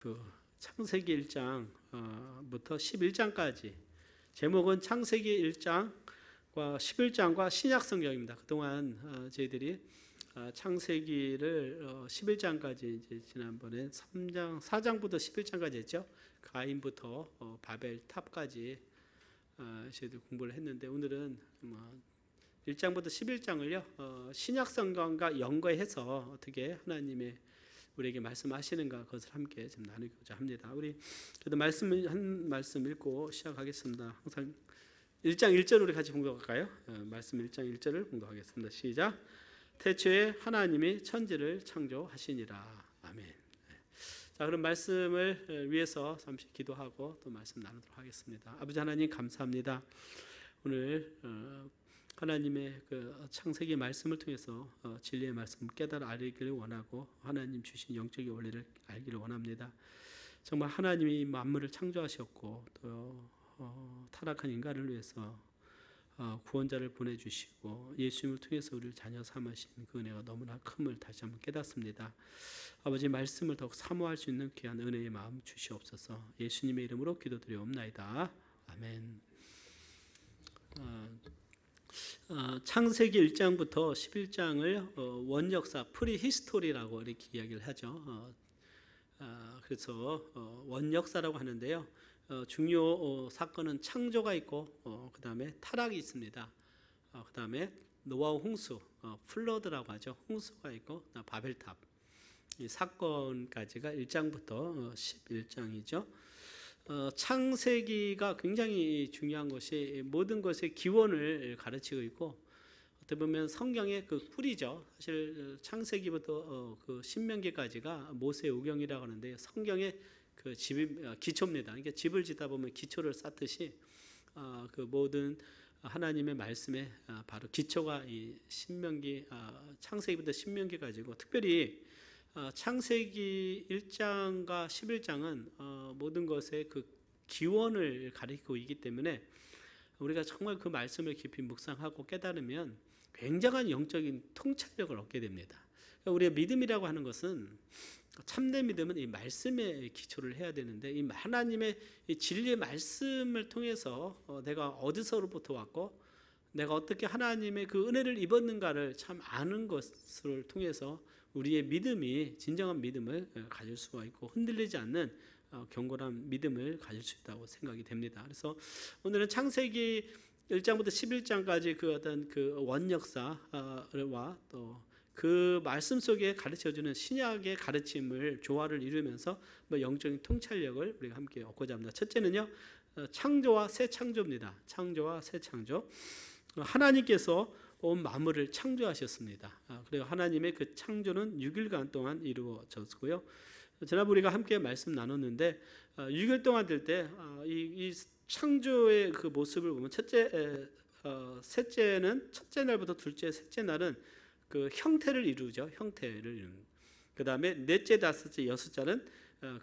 그 창세기 1장부터 11장까지 제목은 창세기 1장과 11장과 신약 성경입니다. 그동안 저희들이 창세기를 11장까지 이제 지난번에 4장부터 11장까지 했죠. 가인부터 바벨 탑까지 저희들 공부를 했는데 오늘은 1장부터 11장을요 신약 성경과 연거해서 어떻게 하나님의 우리에게 말씀하시는가 그것을 함께 좀 나누고자 합니다. 우리 그래도 한 말씀 읽고 시작하겠습니다. 항상 1장 1절 우리 같이 봉독할까요? 말씀 1장 1절을 봉독하겠습니다. 시작. 태초에 하나님이 천지를 창조하시니라. 아멘. 자, 그럼 말씀을 위해서 잠시 기도하고 또 말씀 나누도록 하겠습니다. 아버지 하나님 감사합니다. 오늘 하나님의 그 창세기 말씀을 통해서 진리의 말씀 깨달아 알기를 원하고 하나님 주신 영적인 원리를 알기를 원합니다. 정말 하나님이 만물을 창조하셨고 또 타락한 인간을 위해서 구원자를 보내주시고 예수님을 통해서 우리를 자녀 삼으신 그 은혜가 너무나 큼을 다시 한번 깨닫습니다. 아버지 말씀을 더욱 사모할 수 있는 귀한 은혜의 마음 주시옵소서. 예수님의 이름으로 기도드리옵나이다. 아멘. 창세기 1장부터 11장을 원역사 프리히스토리라고 이렇게 이야기를 하죠. 그래서 원역사라고 하는데요. 중요 사건은 창조가 있고 그 다음에 타락이 있습니다. 그 다음에 노아와 홍수, 플러드라고 하죠. 홍수가 있고 바벨탑 이 사건까지가 1장부터 11장이죠. 창세기가 굉장히 중요한 것이 모든 것의 기원을 가르치고 있고 어떻게 보면 성경의 그 뿌리죠. 사실 창세기부터 그 신명기까지가 모세의 오경이라고 하는데 성경의 그 기초입니다. 그러니까 집을 짓다 보면 기초를 쌓듯이 그 모든 하나님의 말씀에 바로 기초가 이 신명기 창세기부터 신명기까지고 특별히 창세기 1장과 11장은 모든 것의 그 기원을 가리키고 있기 때문에 우리가 정말 그 말씀을 깊이 묵상하고 깨달으면 굉장한 영적인 통찰력을 얻게 됩니다. 우리가 믿음이라고 하는 것은 참된 믿음은 이 말씀에 기초를 해야 되는데 이 하나님의 이 진리의 말씀을 통해서 내가 어디서로부터 왔고 내가 어떻게 하나님의 그 은혜를 입었는가를 참 아는 것을 통해서 우리의 믿음이 진정한 믿음을 가질 수가 있고 흔들리지 않는 견고한 믿음을 가질 수 있다고 생각이 됩니다. 그래서 오늘은 창세기 1장부터 11장까지 그 어떤 그 원역사와 또 그 말씀 속에 가르쳐주는 신약의 가르침을 조화를 이루면서 영적인 통찰력을 우리가 함께 얻고자 합니다. 첫째는요, 창조와 새 창조입니다. 창조와 새 창조. 하나님께서 온 만물을 창조하셨습니다. 그리고 하나님의 그 창조는 6일간 동안 이루어졌고요. 지난번 우리가 함께 말씀 나눴는데 6일 동안 될 때 이 창조의 그 모습을 보면 셋째는 첫째 날부터 둘째, 셋째 날은 그 형태를 이루죠. 형태를 이루는. 그 다음에 넷째, 다섯째, 여섯째는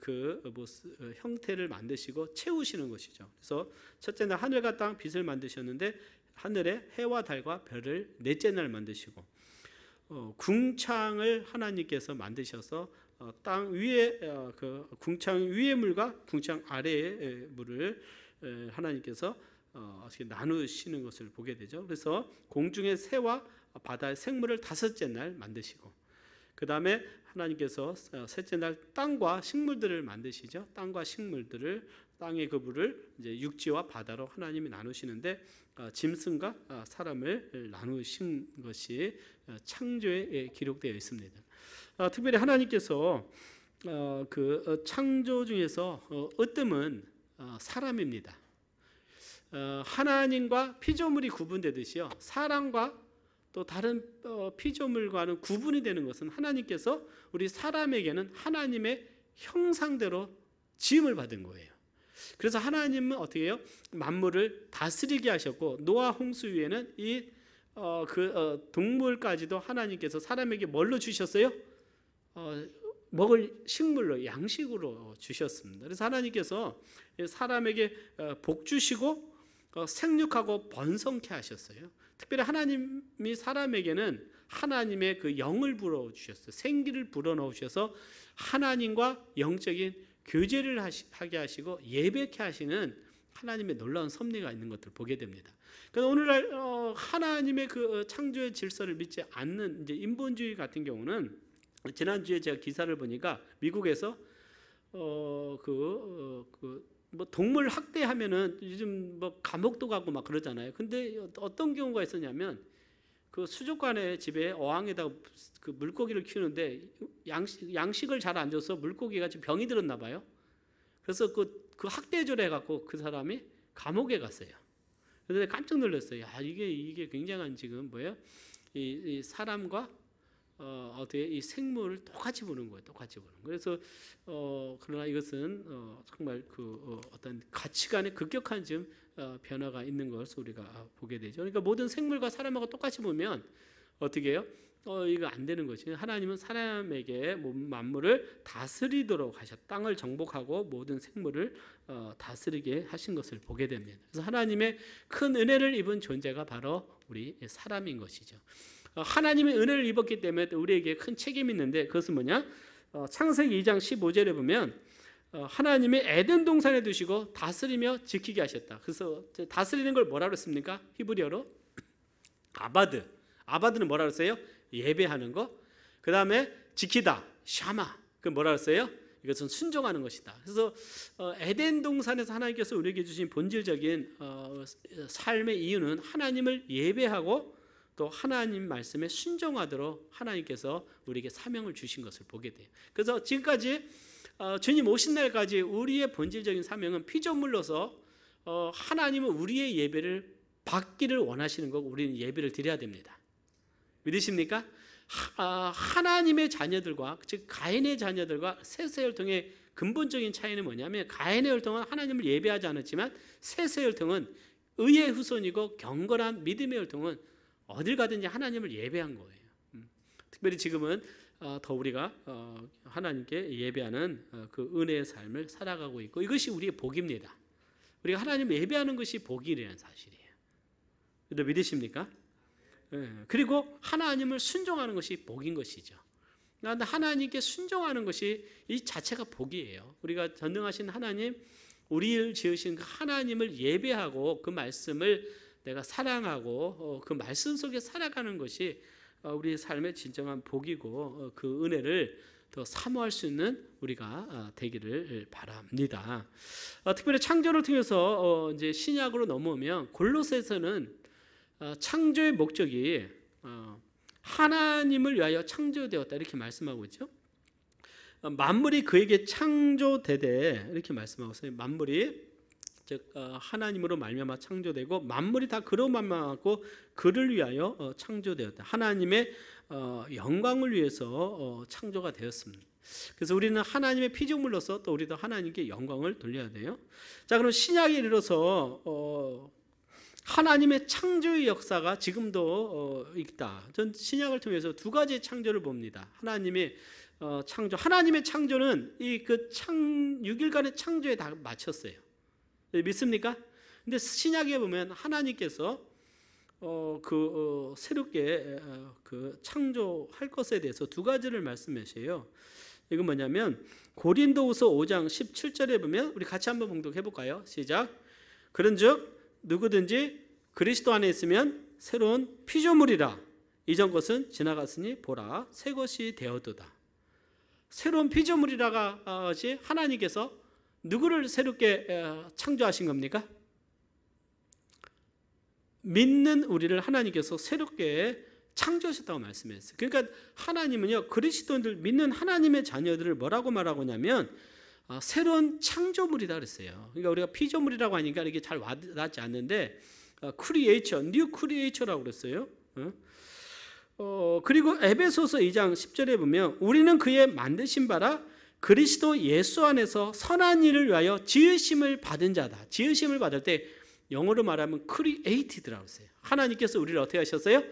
그 모습, 형태를 만드시고 채우시는 것이죠. 그래서 첫째 날 하늘과 땅 빛을 만드셨는데 하늘에 해와 달과 별을 넷째 날 만드시고 궁창을 하나님께서 만드셔서 땅 위에 그 궁창 위의 물과 궁창 아래의 물을 하나님께서 나누시는 것을 보게 되죠. 그래서 공중의 새와 바다의 생물을 다섯째 날 만드시고 그 다음에 하나님께서 셋째 날 땅과 식물들을 만드시죠. 땅과 식물들을 땅의 그 물을 이제 육지와 바다로 하나님이 나누시는데 짐승과 사람을 나누신 것이 창조에 기록되어 있습니다. 특별히 하나님께서 그 창조 중에서 으뜸은 사람입니다. 하나님과 피조물이 구분되듯이요, 사람과 또 다른 피조물과는 구분이 되는 것은 하나님께서 우리 사람에게는 하나님의 형상대로 지음을 받은 거예요. 그래서 하나님은 어떻게 해요? 만물을 다스리게 하셨고 노아 홍수 위에는 이 동물까지도 하나님께서 사람에게 뭘로 주셨어요? 먹을 식물로, 양식으로 주셨습니다. 그래서 하나님께서 사람에게 복 주시고 생육하고 번성케 하셨어요. 특별히 하나님이 사람에게는 하나님의 그 영을 불어주셨어요. 생기를 불어넣으셔서 하나님과 영적인 교제를 하게 하시고 예배케 하시는 하나님의 놀라운 섭리가 있는 것들을 보게 됩니다. 그러니까 오늘날 하나님의 그 창조의 질서를 믿지 않는 이제 인본주의 같은 경우는, 지난주에 제가 기사를 보니까 미국에서 뭐 동물 학대하면은 요즘 뭐 감옥도 가고 막 그러잖아요. 근데 어떤 경우가 있었냐면, 그 수족관의 집에 어항에다가 그 물고기를 키우는데 양식을 잘 안 줘서 물고기가 지금 병이 들었나 봐요. 그래서 그 학대조를 해갖고 그 사람이 감옥에 갔어요. 그런데 깜짝 놀랐어요. 야, 이게 굉장한 지금 뭐예요? 이 사람과 어떻게 이 생물을 똑같이 보는 거예요. 똑같이 보는 거예요. 그래서 그러나 이것은 정말 어떤 가치관의 급격한 지금 변화가 있는 것을 우리가 보게 되죠. 그러니까 모든 생물과 사람하고 똑같이 보면 어떻게 해요? 이거 안 되는 거지. 하나님은 사람에게 만물을 다스리도록 하셨다. 땅을 정복하고 모든 생물을 다스리게 하신 것을 보게 됩니다. 그래서 하나님의 큰 은혜를 입은 존재가 바로 우리 사람인 것이죠. 하나님의 은혜를 입었기 때문에 우리에게 큰 책임이 있는데, 그것은 뭐냐? 창세기 2장 15절에 보면 하나님의 에덴 동산에 두시고 다스리며 지키게 하셨다. 그래서 다스리는 걸 뭐라고 했습니까? 히브리어로 아바드. 아바드는 뭐라고 했어요? 예배하는 거. 그 다음에 지키다, 샤마. 그 뭐라고 했어요? 이것은 순종하는 것이다. 그래서 에덴 동산에서 하나님께서 우리에게 주신 본질적인 삶의 이유는 하나님을 예배하고 또 하나님 말씀에 순종하도록 하나님께서 우리에게 사명을 주신 것을 보게 돼요. 그래서 지금까지 주님 오신 날까지 우리의 본질적인 사명은 피조물로서 하나님은 우리의 예배를 받기를 원하시는 거고, 우리는 예배를 드려야 됩니다. 믿으십니까? 하나님의 자녀들과, 즉 가인의 자녀들과 셋의 혈통의 근본적인 차이는 뭐냐면, 가인의 혈통은 하나님을 예배하지 않았지만 셋의 혈통은 의의 후손이고 경건한 믿음의 혈통은 어딜 가든지 하나님을 예배한 거예요. 특별히 지금은 더 우리가 하나님께 예배하는 그 은혜의 삶을 살아가고 있고, 이것이 우리의 복입니다. 우리가 하나님을 예배하는 것이 복이라는 사실이에요. 믿으십니까? 그리고 하나님을 순종하는 것이 복인 것이죠. 그러니까 하나님께 순종하는 것이 이 자체가 복이에요. 우리가 전능하신 하나님, 우리를 지으신 그 하나님을 예배하고 그 말씀을 내가 사랑하고 그 말씀 속에 살아가는 것이 우리의 삶의 진정한 복이고, 그 은혜를 더 사모할 수 있는 우리가 되기를 바랍니다. 특별히 창조를 통해서 이제 신약으로 넘어오면 골로새서는 창조의 목적이 하나님을 위하여 창조되었다 이렇게 말씀하고 있죠. 만물이 그에게 창조되되 이렇게 말씀하고 있어요. 만물이 즉 하나님으로 말미암아 창조되고 만물이 다 그로 말미암고 그를 위하여 창조되었다. 하나님의 영광을 위해서 창조가 되었습니다. 그래서 우리는 하나님의 피조물로서 또 우리도 하나님께 영광을 돌려야 돼요. 자, 그럼 신약에 이르러서 하나님의 창조의 역사가 지금도 있다. 전 신약을 통해서 두 가지의 창조를 봅니다. 하나님의 창조, 하나님의 창조는 이 그 6일간의 창조에 다 마쳤어요. 믿습니까? 근데 신약에 보면 하나님께서 새롭게 창조할 것에 대해서 두 가지를 말씀하셔요. 이건 뭐냐면 고린도후서 5장 17절에 보면 우리 같이 한번 봉독해 볼까요? 시작. 그런즉 누구든지 그리스도 안에 있으면 새로운 피조물이라. 이전 것은 지나갔으니 보라 새 것이 되었도다. 새로운 피조물이라가 하나님께서 누구를 새롭게 창조하신 겁니까? 믿는 우리를 하나님께서 새롭게 창조하셨다고 말씀했어요. 그러니까 하나님은요, 그리스도인들 믿는 하나님의 자녀들을 뭐라고 말하고 있냐면 새로운 창조물이다 그랬어요. 그러니까 우리가 피조물이라고 하니까 이게 잘 와닿지 않는데 크리에이처, 뉴 크리에이처라고 그랬어요. 그리고 에베소서 2장 10절에 보면 우리는 그의 만드신 바라 그리스도 예수 안에서 선한 일을 위하여 지으심을 받은 자다. 지으심을 받을 때 영어로 말하면 created라고 했어요. 하나님께서 우리를 어떻게 하셨어요?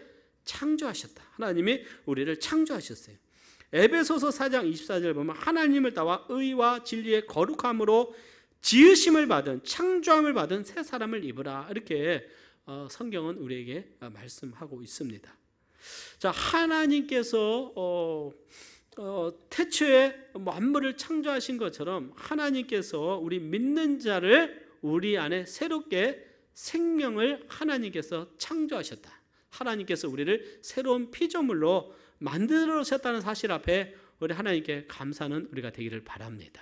창조하셨다. 하나님이 우리를 창조하셨어요. 에베소서 4장 24절 보면 하나님을 따와 의와 진리의 거룩함으로 지으심을 받은, 창조함을 받은 새 사람을 입으라. 이렇게 성경은 우리에게 말씀하고 있습니다. 자, 하나님께서 태초에 만물을 창조하신 것처럼 하나님께서 우리 믿는 자를 우리 안에 새롭게 생명을 하나님께서 창조하셨다. 하나님께서 우리를 새로운 피조물로 만들어주셨다는 사실 앞에 우리 하나님께 감사하는 우리가 되기를 바랍니다.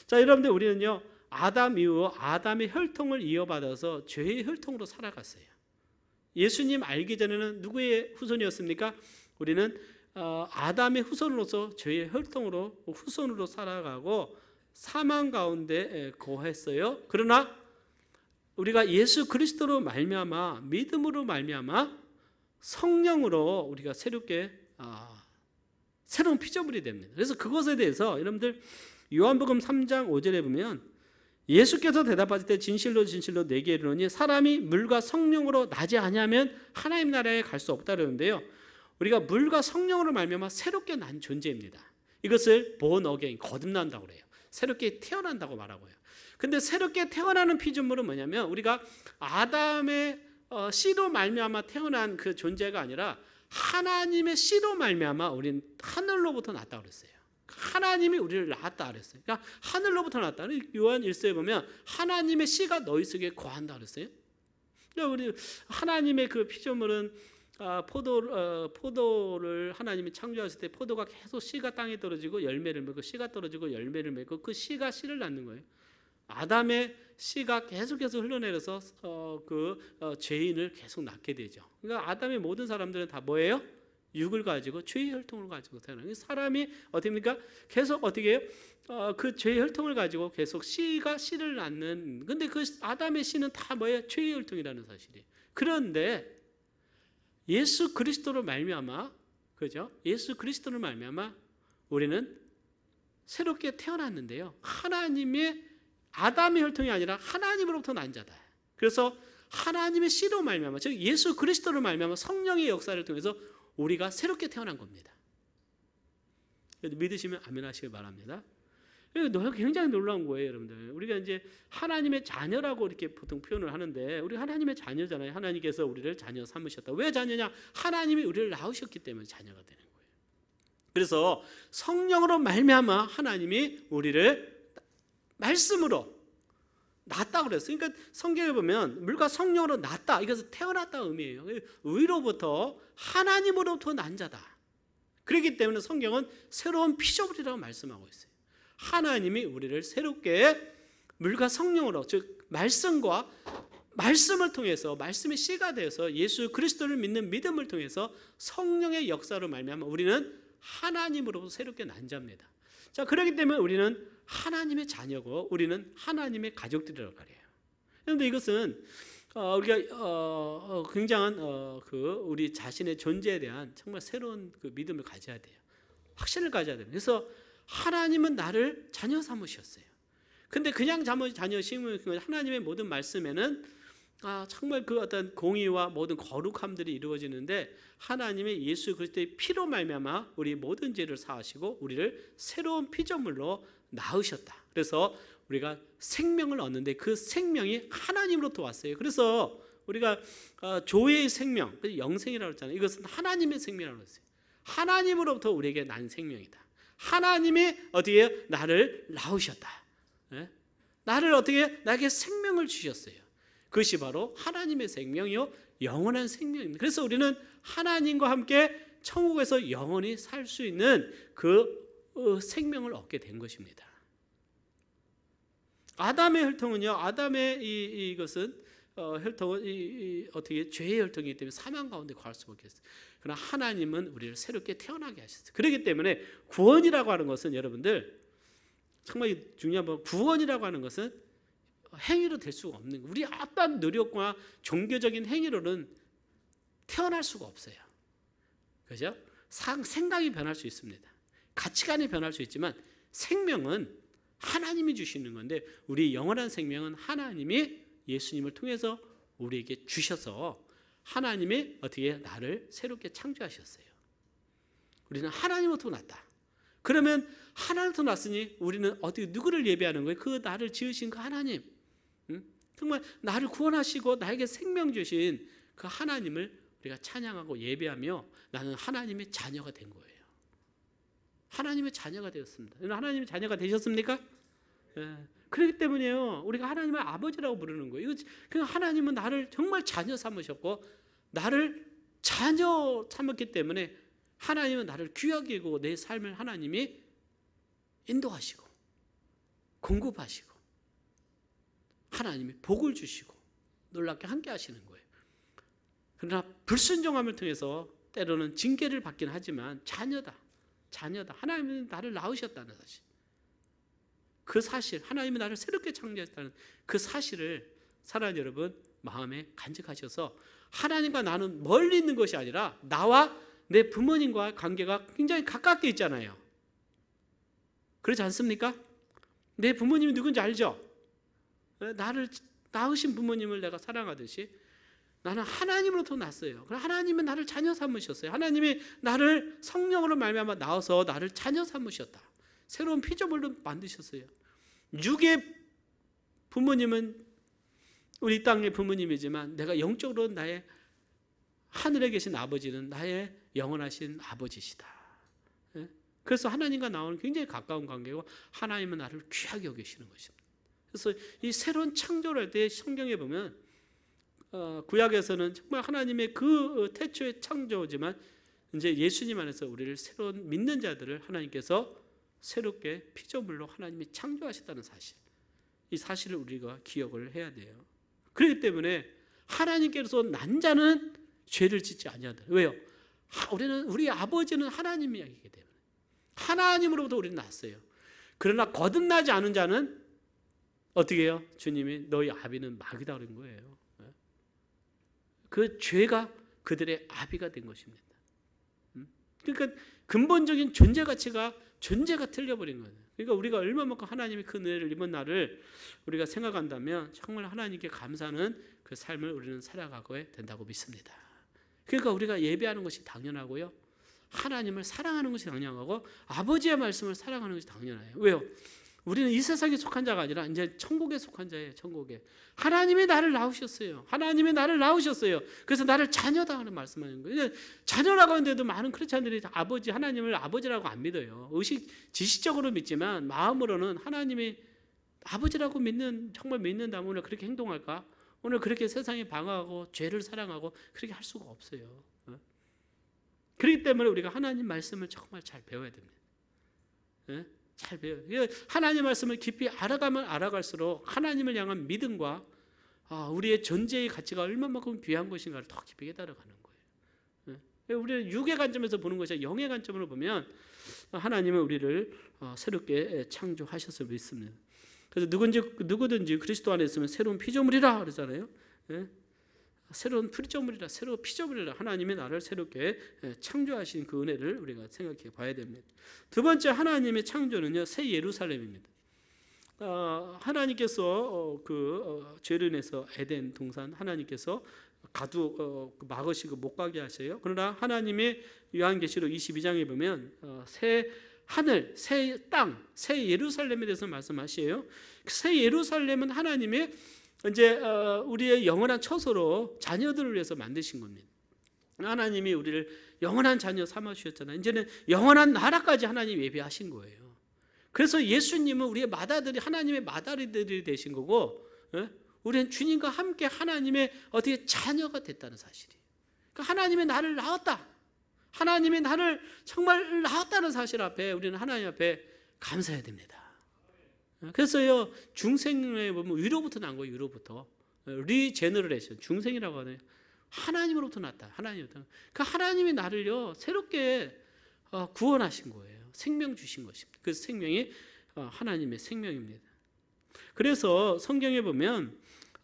자, 여러분들, 우리는요 아담 이후 아담의 혈통을 이어받아서 죄의 혈통으로 살아갔어요. 예수님 알기 전에는 누구의 후손이었습니까? 우리는 아담의 후손으로서 죄의 후손으로 살아가고 사망 가운데 거했어요. 그러나 우리가 예수 그리스도로 말미암아, 믿음으로 말미암아 성령으로 우리가 새롭게 새로운 피조물이 됩니다. 그래서 그것에 대해서 여러분들 요한복음 3장 5절에 보면 예수께서 대답하실 때 진실로 진실로 내게 이르노니 사람이 물과 성령으로 나지 아니하면 하나님 나라에 갈 수 없다 그러는데요. 우리가 물과 성령으로 말미암아 새롭게 난 존재입니다. 이것을 born again, 거듭난다고 그래요. 새롭게 태어난다고 말하고요. 근데 새롭게 태어나는 피조물은 뭐냐면 우리가 아담의 씨로 말미암아 태어난 그 존재가 아니라 하나님의 씨로 말미암아 우리는 하늘로부터 났다 그랬어요. 하나님이 우리를 낳았다 그랬어요. 그러니까 하늘로부터 낳았다. 요한 1서에 보면 하나님의 씨가 너희 속에 거한다 그랬어요. 그러니까 우리 하나님의 그 피조물은 포도를 하나님이 창조하실 때 포도가 계속 씨가 땅에 떨어지고 열매를 맺고 씨가 떨어지고 열매를 맺고 그 씨가 씨를 낳는 거예요. 아담의 씨가 계속해서 흘러내려서 죄인을 계속 낳게 되죠. 그러니까 아담의 모든 사람들은 다 뭐예요? 육을 가지고 죄의 혈통을 가지고 태어나는 사람이 어떻게입니까? 계속 어떻게 해요? 그 죄의 혈통을 가지고 계속 씨가 씨를 낳는. 근데 그 아담의 씨는 다 뭐예요? 죄의 혈통이라는 사실이에요. 그런데 예수 그리스도로 말미암아, 그죠? 예수 그리스도로 말미암아 우리는 새롭게 태어났는데요. 하나님의 아담의 혈통이 아니라 하나님으로부터 난 자다. 그래서 하나님의 씨로 말미암아, 즉 예수 그리스도로 말미암아 성령의 역사를 통해서 우리가 새롭게 태어난 겁니다. 믿으시면 아멘 하시길 바랍니다. 굉장히 놀라운 거예요, 여러분들. 우리가 이제 하나님의 자녀라고 이렇게 보통 표현을 하는데 우리 하나님의 자녀잖아요. 하나님께서 우리를 자녀 삼으셨다. 왜 자녀냐? 하나님이 우리를 낳으셨기 때문에 자녀가 되는 거예요. 그래서 성령으로 말미암아 하나님이 우리를 말씀으로 낳았다 그랬어요. 그러니까 성경에 보면 물과 성령으로 낳았다, 이것은 태어났다 의미예요. 의로부터 하나님으로부터 난 자다. 그렇기 때문에 성경은 새로운 피조물이라고 말씀하고 있어요. 하나님이 우리를 새롭게 물과 성령으로, 즉 말씀과 말씀을 통해서, 말씀의 씨가 되어서 예수 그리스도를 믿는 믿음을 통해서 성령의 역사로 말미암아 우리는 하나님으로부터 새롭게 난 자입니다. 자, 그렇기 때문에 우리는 하나님의 자녀고 우리는 하나님의 가족들이라고 그래요. 그런데 이것은 우리가 굉장한 우리 자신의 존재에 대한 정말 새로운 그 믿음을 가져야 돼요. 확신을 가져야 돼요. 그래서 하나님은 나를 자녀 삼으셨어요. 근데 그냥 자녀 심으면 하나님의 모든 말씀에는 정말 그 어떤 공의와 모든 거룩함들이 이루어지는데 하나님의 예수 그리스도의 피로 말미암아 우리 모든 죄를 사하시고 우리를 새로운 피조물로 낳으셨다. 그래서 우리가 생명을 얻는데 그 생명이 하나님으로부터 왔어요. 그래서 우리가 조의 생명, 영생이라고 했잖아요. 이것은 하나님의 생명이라고 했어요. 하나님으로부터 우리에게 난 생명이다. 하나님이 어떻게 나를 낳으셨다. 나를 어떻게 나에게 생명을 주셨어요. 그것이 바로 하나님의 생명이요 영원한 생명입니다. 그래서 우리는 하나님과 함께 천국에서 영원히 살 수 있는 그 생명을 얻게 된 것입니다. 아담의 혈통은요, 아담의 이것은 혈통은 어떻게 죄의 혈통이기 때문에 사망 가운데 거할 수밖에 없어요. 그러나 하나님은 우리를 새롭게 태어나게 하셨어요. 그렇기 때문에 구원이라고 하는 것은 여러분들 정말 중요한 건, 구원이라고 하는 것은 행위로 될 수가 없는 거예요. 우리 어떤 노력과 종교적인 행위로는 태어날 수가 없어요. 그죠? 생각이 변할 수 있습니다. 가치관이 변할 수 있지만 생명은 하나님이 주시는 건데 우리 영원한 생명은 하나님이 예수님을 통해서 우리에게 주셔서 하나님이 어떻게 나를 새롭게 창조하셨어요. 우리는 하나님으로부터 났다. 그러면 하나님으로부터 났으니 우리는 어떻게 누구를 예배하는 거예요? 그 나를 지으신 그 하나님, 정말 나를 구원하시고 나에게 생명 주신 그 하나님을 우리가 찬양하고 예배하며 나는 하나님의 자녀가 된 거예요. 하나님의 자녀가 되었습니다. 하나님의 자녀가 되셨습니까? 예. 그렇기 때문에요. 우리가 하나님을 아버지라고 부르는 거예요. 그냥 하나님은 나를 정말 자녀 삼으셨고 나를 자녀 삼았기 때문에 하나님은 나를 귀하게 여기고 내 삶을 하나님이 인도하시고 공급하시고 하나님이 복을 주시고 놀랍게 함께 하시는 거예요. 그러나 불순종함을 통해서 때로는 징계를 받긴 하지만 자녀다. 하나님은 나를 낳으셨다는 사실. 그 사실, 하나님이 나를 새롭게 창조했다는 그 사실을 사랑하는 여러분 마음에 간직하셔서 하나님과 나는 멀리 있는 것이 아니라 나와 내 부모님과 관계가 굉장히 가깝게 있잖아요. 그렇지 않습니까? 내 부모님이 누군지 알죠? 나를 낳으신 부모님을 내가 사랑하듯이 나는 하나님으로부터 났어요. 하나님은 나를 자녀 삼으셨어요. 하나님이 나를 성령으로 말미암아 낳아서 나를 자녀 삼으셨다. 새로운 피조물로 만드셨어요. 육의 부모님은 우리 땅의 부모님이지만 내가 영적으로 나의 하늘에 계신 아버지는 나의 영원하신 아버지시다. 그래서 하나님과 나오는 굉장히 가까운 관계고 하나님은 나를 귀하게 여기시는 것입니다. 그래서 이 새로운 창조를 할 때 성경에 보면 구약에서는 정말 하나님의 그 태초의 창조지만 이제 예수님 안에서 우리를 새로운 믿는 자들을 하나님께서 새롭게 피조물로 하나님이 창조하셨다는 사실, 이 사실을 우리가 기억을 해야 돼요. 그렇기 때문에 하나님께서 난 자는 죄를 짓지 아니하다. 왜요? 우리 아버지는 하나님이기 때문에 하나님으로부터 우리는 났어요. 그러나 거듭나지 않은 자는 어떻게 해요? 주님이 너희 아비는 마귀다 그런 거예요. 그 죄가 그들의 아비가 된 것입니다. 그러니까 근본적인 존재 가치가 존재가 틀려버린 거예요. 그러니까 우리가 얼마만큼 하나님의 그 은혜를 입은 날을 우리가 생각한다면 정말 하나님께 감사하는 그 삶을 우리는 살아가게 된다고 믿습니다. 그러니까 우리가 예배하는 것이 당연하고요, 하나님을 사랑하는 것이 당연하고 아버지의 말씀을 사랑하는 것이 당연해요. 왜요? 우리는 이 세상에 속한 자가 아니라 이제 천국에 속한 자예요. 천국에 하나님이 나를 낳으셨어요. 하나님이 나를 낳으셨어요. 그래서 나를 자녀다 하는 말씀하는 거예요. 자녀라고 하는데도 많은 크리스찬들이 아버지, 하나님을 아버지라고 안 믿어요. 지식적으로 믿지만 마음으로는 하나님이 아버지라고 정말 믿는다면 오늘 그렇게 행동할까? 오늘 그렇게 세상에 방어하고 죄를 사랑하고 그렇게 할 수가 없어요. 그렇기 때문에 우리가 하나님 말씀을 정말 잘 배워야 됩니다. 잘 배워요. 하나님 말씀을 깊이 알아가면 알아갈수록 하나님을 향한 믿음과 우리의 존재의 가치가 얼마만큼 귀한 것인가를 더 깊이 깨달아가는 거예요. 우리는 육의 관점에서 보는 것이 아니라 영의 관점으로 보면 하나님은 우리를 새롭게 창조하셨을 믿습니다. 그래서 누구든지 그리스도 안에 있으면 새로운 피조물이라 그러잖아요. 새로운 피조물이라, 새로운 피조물이라. 하나님이 나를 새롭게 창조하신 그 은혜를 우리가 생각해 봐야 됩니다. 두 번째 하나님의 창조는요, 새 예루살렘입니다. 하나님께서 죄로 인해서 에덴 동산 하나님께서 막으시고 못 가게 하셔요. 그러나 하나님의 요한계시록 22장에 보면 새 하늘, 새 땅, 새 예루살렘에 대해서 말씀하시에요. 새 예루살렘은 하나님의 이제 우리의 영원한 처소로 자녀들을 위해서 만드신 겁니다. 하나님이 우리를 영원한 자녀 삼아 주셨잖아요. 이제는 영원한 나라까지 하나님 예비하신 거예요. 그래서 예수님은 우리의 맏아들이 하나님의 맏아들이 되신 거고, 우리는 주님과 함께 하나님의 어떻게 자녀가 됐다는 사실이에요. 그러니까 하나님이 나를 낳았다, 하나님이 나를 정말 낳았다는 사실 앞에 우리는 하나님 앞에 감사해야 됩니다. 그래서요, 중생에 보면 위로부터 난 거예요. 위로부터 리제너레이션, 중생이라고 하네요. 하나님으로부터 났다. 하나님으로부터. 그 하나님이 나를요 새롭게 구원하신 거예요. 생명 주신 것입니다. 그 생명이 하나님의 생명입니다. 그래서 성경에 보면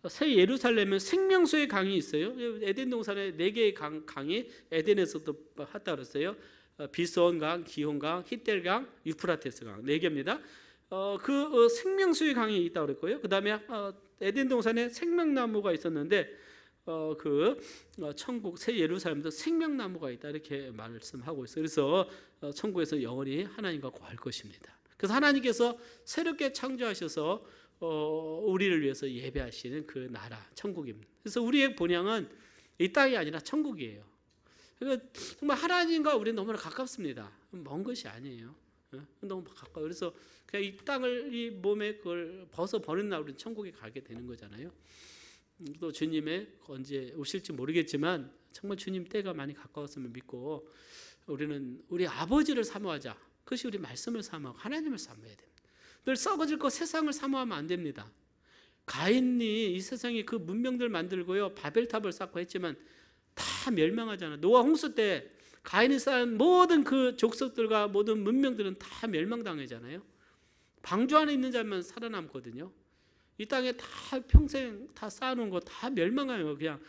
새 예루살렘은 생명수의 강이 있어요. 에덴 동산에 4개의 강이 에덴에서도 했다 그랬어요. 비소온 강, 기혼 강, 히델 강, 유프라테스 강, 4개입니다. 그 생명수의 강이 있다고 그랬고요. 그 다음에 에덴 동산에 생명나무가 있었는데 천국 새 예루살렘도 생명나무가 있다 이렇게 말씀하고 있어요. 그래서 천국에서 영원히 하나님과 거할 것입니다. 그래서 하나님께서 새롭게 창조하셔서 우리를 위해서 예배하시는 그 나라 천국입니다. 그래서 우리의 본향은 이 땅이 아니라 천국이에요. 그러니까 정말 하나님과 우리는 너무나 가깝습니다. 먼 것이 아니에요. 너무 가까워. 그래서 그냥 이 땅을 이 몸에 그걸 벗어 버린 날 우리는 천국에 가게 되는 거잖아요. 또 주님의 언제 오실지 모르겠지만 정말 주님 때가 많이 가까웠음을 믿고 우리는 우리 아버지를 사모하자. 그것이 우리 말씀을 사모하고 하나님을 사모해야 됩니다. 늘 썩어질 것 세상을 사모하면 안 됩니다. 가인이 이 세상에 그 문명들 만들고요 바벨탑을 쌓고 했지만 다 멸망하잖아. 노아 홍수 때 가인이 쌓은 모든 그 족속들과 모든 문명들은 다 멸망당하잖아요. 방주 안에 있는 자만 살아남거든요. 이 땅에 다 평생 다 쌓아놓은 거 다 멸망하는 거 그냥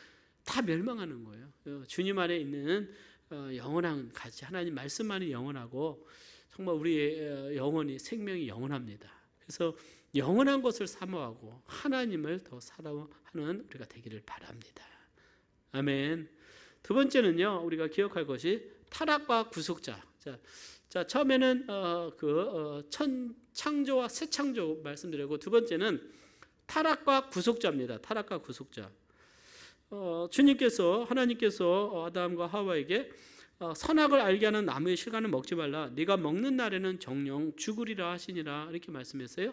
다 멸망하는 거예요. 주님 안에 있는 영원한 가치 하나님 말씀만이 영원하고 정말 우리의 영혼이 생명이 영원합니다. 그래서 영원한 것을 사모하고 하나님을 더 사랑하는 우리가 되기를 바랍니다. 아멘. 두 번째는요 우리가 기억할 것이 타락과 구속자. 자 처음에는 창조와 새 창조 말씀드리고 두 번째는 타락과 구속자입니다. 타락과 구속자. 주님께서 하나님께서 아담과 하와에게 선악을 알게 하는 나무의 실과는 먹지 말라. 네가 먹는 날에는 정령 죽으리라 하시니라 이렇게 말씀했어요.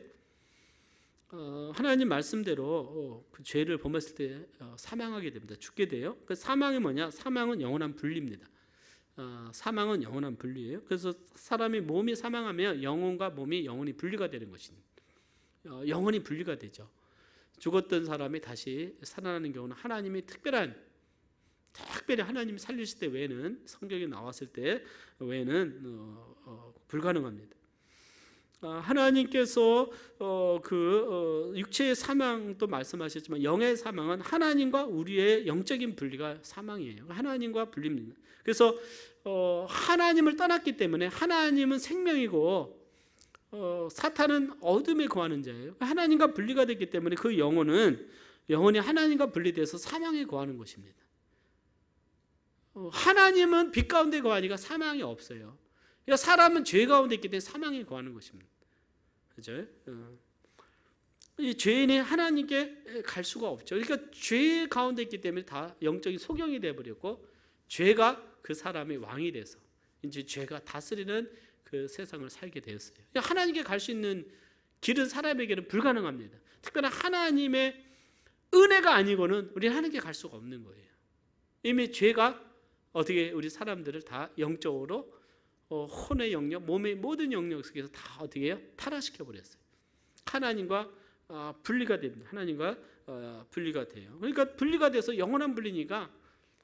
하나님 말씀대로 그 죄를 범했을 때 사망하게 됩니다. 죽게 돼요. 그 사망이 뭐냐? 사망은 영원한 분리입니다. 사망은 영원한 분리예요. 그래서 사람이 몸이 사망하면 영혼과 몸이 영원히 분리가 되는 것입니다. 영원히 분리가 되죠. 죽었던 사람이 다시 살아나는 경우는 하나님이 특별히 하나님이 살리실 때 외에는 성경에 나왔을 때 외에는 불가능합니다. 하나님께서 육체의 사망도 말씀하셨지만 영의 사망은 하나님과 우리의 영적인 분리가 사망이에요. 하나님과 분리입니다. 그래서 하나님을 떠났기 때문에 하나님은 생명이고 사탄은 어둠에 거하는 자예요. 하나님과 분리가 됐기 때문에 그 영혼이 하나님과 분리돼서 사망에 거하는 것입니다. 하나님은 빛 가운데 거하니까 사망이 없어요. 그러니까 사람은 죄 가운데 있기 때문에 사망에 거하는 것입니다. 그죠? 이 죄인이 하나님께 갈 수가 없죠. 그러니까 죄 가운데 있기 때문에 다 영적인 소경이 되어버렸고 죄가 그 사람의 왕이 돼서 이제 죄가 다스리는 그 세상을 살게 되었어요. 그러니까 하나님께 갈 수 있는 길은 사람에게는 불가능합니다. 특별한 하나님의 은혜가 아니고는 우리는 하나님께 갈 수가 없는 거예요. 이미 죄가 어떻게 우리 사람들을 다 영적으로 혼의 영역, 몸의 모든 영역 속에서 다 어떻게 해요? 타락시켜 버렸어요. 하나님과 분리가 됩니다. 하나님과 분리가 돼요. 그러니까 분리가 돼서 영원한 분리니까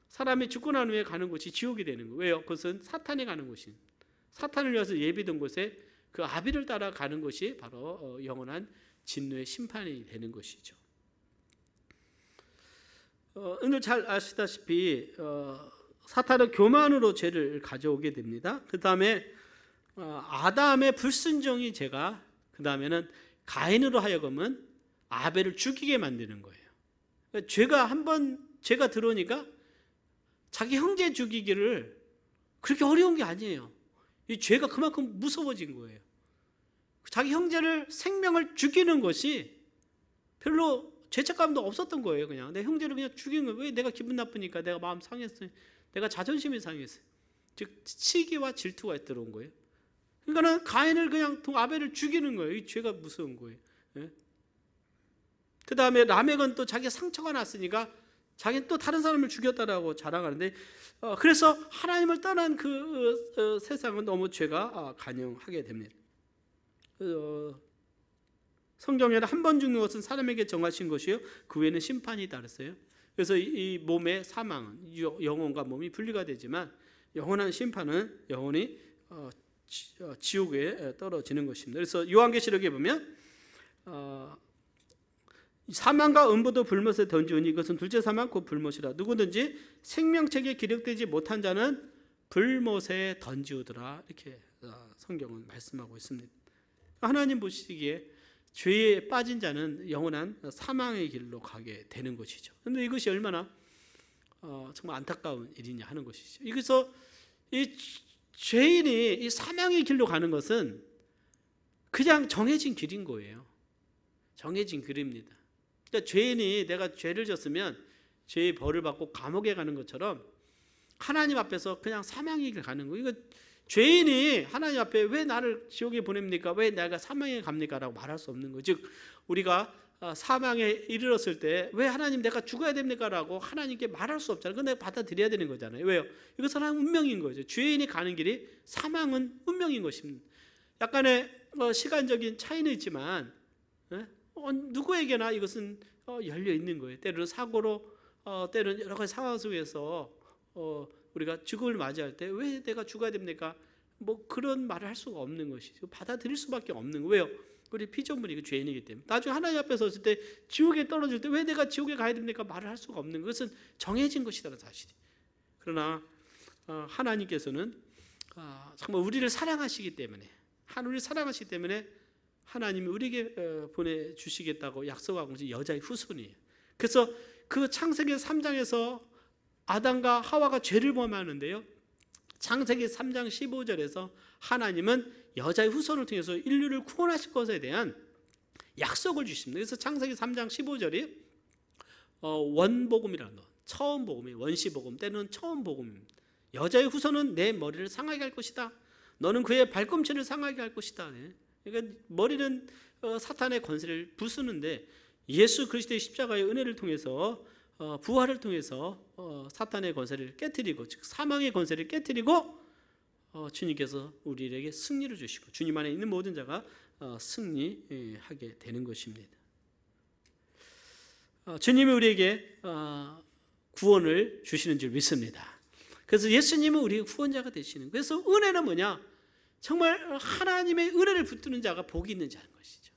사람이 죽고 난 후에 가는 곳이 지옥이 되는 거예요. 왜요? 그것은 사탄이 가는 곳입니다. 사탄을 위해서 예비된 곳에 그 아비를 따라 가는 것이 바로 영원한 진노의 심판이 되는 것이죠. 오늘 잘 아시다시피 사탄은 교만으로 죄를 가져오게 됩니다. 그 다음에 아담의 불순종이 죄가, 그 다음에는 가인으로 하여금은 아벨을 죽이게 만드는 거예요. 그러니까 죄가 한번 죄가 들어오니까 자기 형제 죽이기를 그렇게 어려운 게 아니에요. 이 죄가 그만큼 무서워진 거예요. 자기 형제를 생명을 죽이는 것이 별로 죄책감도 없었던 거예요. 그냥 내 형제를 그냥 죽이는 거예요. 왜? 내가 기분 나쁘니까, 내가 마음 상했어요. 내가 자존심이 상했어요. 즉 치기와 질투가 들어온 거예요. 그러니까는 가인을 그냥 아벨을 죽이는 거예요. 이 죄가 무서운 거예요. 예? 그 다음에 라멕은 또 자기 상처가 났으니까 자기는 또 다른 사람을 죽였다라고 자랑하는데, 그래서 하나님을 떠난 그 세상은 너무 죄가 간영하게 됩니다. 성경에는 한 번 죽는 것은 사람에게 정하신 것이요 그 외에는 심판이 따랐어요. 그래서 이 몸의 사망은 영혼과 몸이 분리가 되지만 영원한 심판은 영혼이 지옥에 떨어지는 것입니다. 그래서 요한계시록에 보면 사망과 음부도 불못에 던지우니 이것은 둘째 사망 곧 불못이라. 누구든지 생명책에 기록되지 못한 자는 불못에 던지우더라. 이렇게 성경은 말씀하고 있습니다. 하나님 보시기에 죄에 빠진 자는 영원한 사망의 길로 가게 되는 것이죠. 그런데 이것이 얼마나 정말 안타까운 일이냐 하는 것이죠. 그래서 이 죄인이 이 사망의 길로 가는 것은 그냥 정해진 길인 거예요. 정해진 길입니다. 그러니까 죄인이 내가 죄를 졌으면 죄의 벌을 받고 감옥에 가는 것처럼 하나님 앞에서 그냥 사망의 길 가는 거예요. 죄인이 하나님 앞에 왜 나를 지옥에 보냅니까? 왜 내가 사망에 갑니까? 라고 말할 수 없는 거예요. 즉 우리가 사망에 이르렀을 때 왜 하나님 내가 죽어야 됩니까? 라고 하나님께 말할 수 없잖아요. 그건 내가 받아들여야 되는 거잖아요. 왜요? 이것은 하나님 운명인 거죠. 죄인이 가는 길이 사망은 운명인 것입니다. 약간의 시간적인 차이는 있지만 누구에게나 이것은 열려 있는 거예요. 때로는 사고로 때로는 여러 가지 상황 속에서 우리가 죽음을 맞이할 때 왜 내가 죽어야 됩니까? 뭐 그런 말을 할 수가 없는 것이죠. 받아들일 수밖에 없는 거예요. 왜요? 우리 피조물이고 죄인이기 때문에. 나중에 하나님 앞에 섰을 때 지옥에 떨어질 때 왜 내가 지옥에 가야 됩니까? 말을 할 수가 없는 것은 정해진 것이라는 사실이. 그러나 하나님께서는 정말 우리를 사랑하시기 때문에 우리를 사랑하시기 때문에 하나님이 우리에게 보내주시겠다고 약속하고 있는 여자의 후손이에요. 그래서 그 창세기 3장에서 아담과 하와가 죄를 범하는데요, 창세기 3장 15절에서 하나님은 여자의 후손을 통해서 인류를 구원하실 것에 대한 약속을 주십니다. 그래서 창세기 3장 15절이 원복음이라는 거, 처음 복음이 원시복음, 때는 처음 복음입니다. 여자의 후손은 내 머리를 상하게 할 것이다. 너는 그의 발꿈치를 상하게 할 것이다. 그러니까 머리는 사탄의 권세를 부수는데 예수 그리스도의 십자가의 은혜를 통해서 부활을 통해서 사탄의 권세를 깨뜨리고, 즉 사망의 권세를 깨뜨리고 주님께서 우리에게 승리를 주시고 주님 안에 있는 모든 자가 승리하게 되는 것입니다. 주님이 우리에게 구원을 주시는 줄 믿습니다. 그래서 예수님은 우리의 구원자가 되시는, 그래서 은혜는 뭐냐? 정말 하나님의 은혜를 붙드는 자가 복이 있는 자인 것이죠.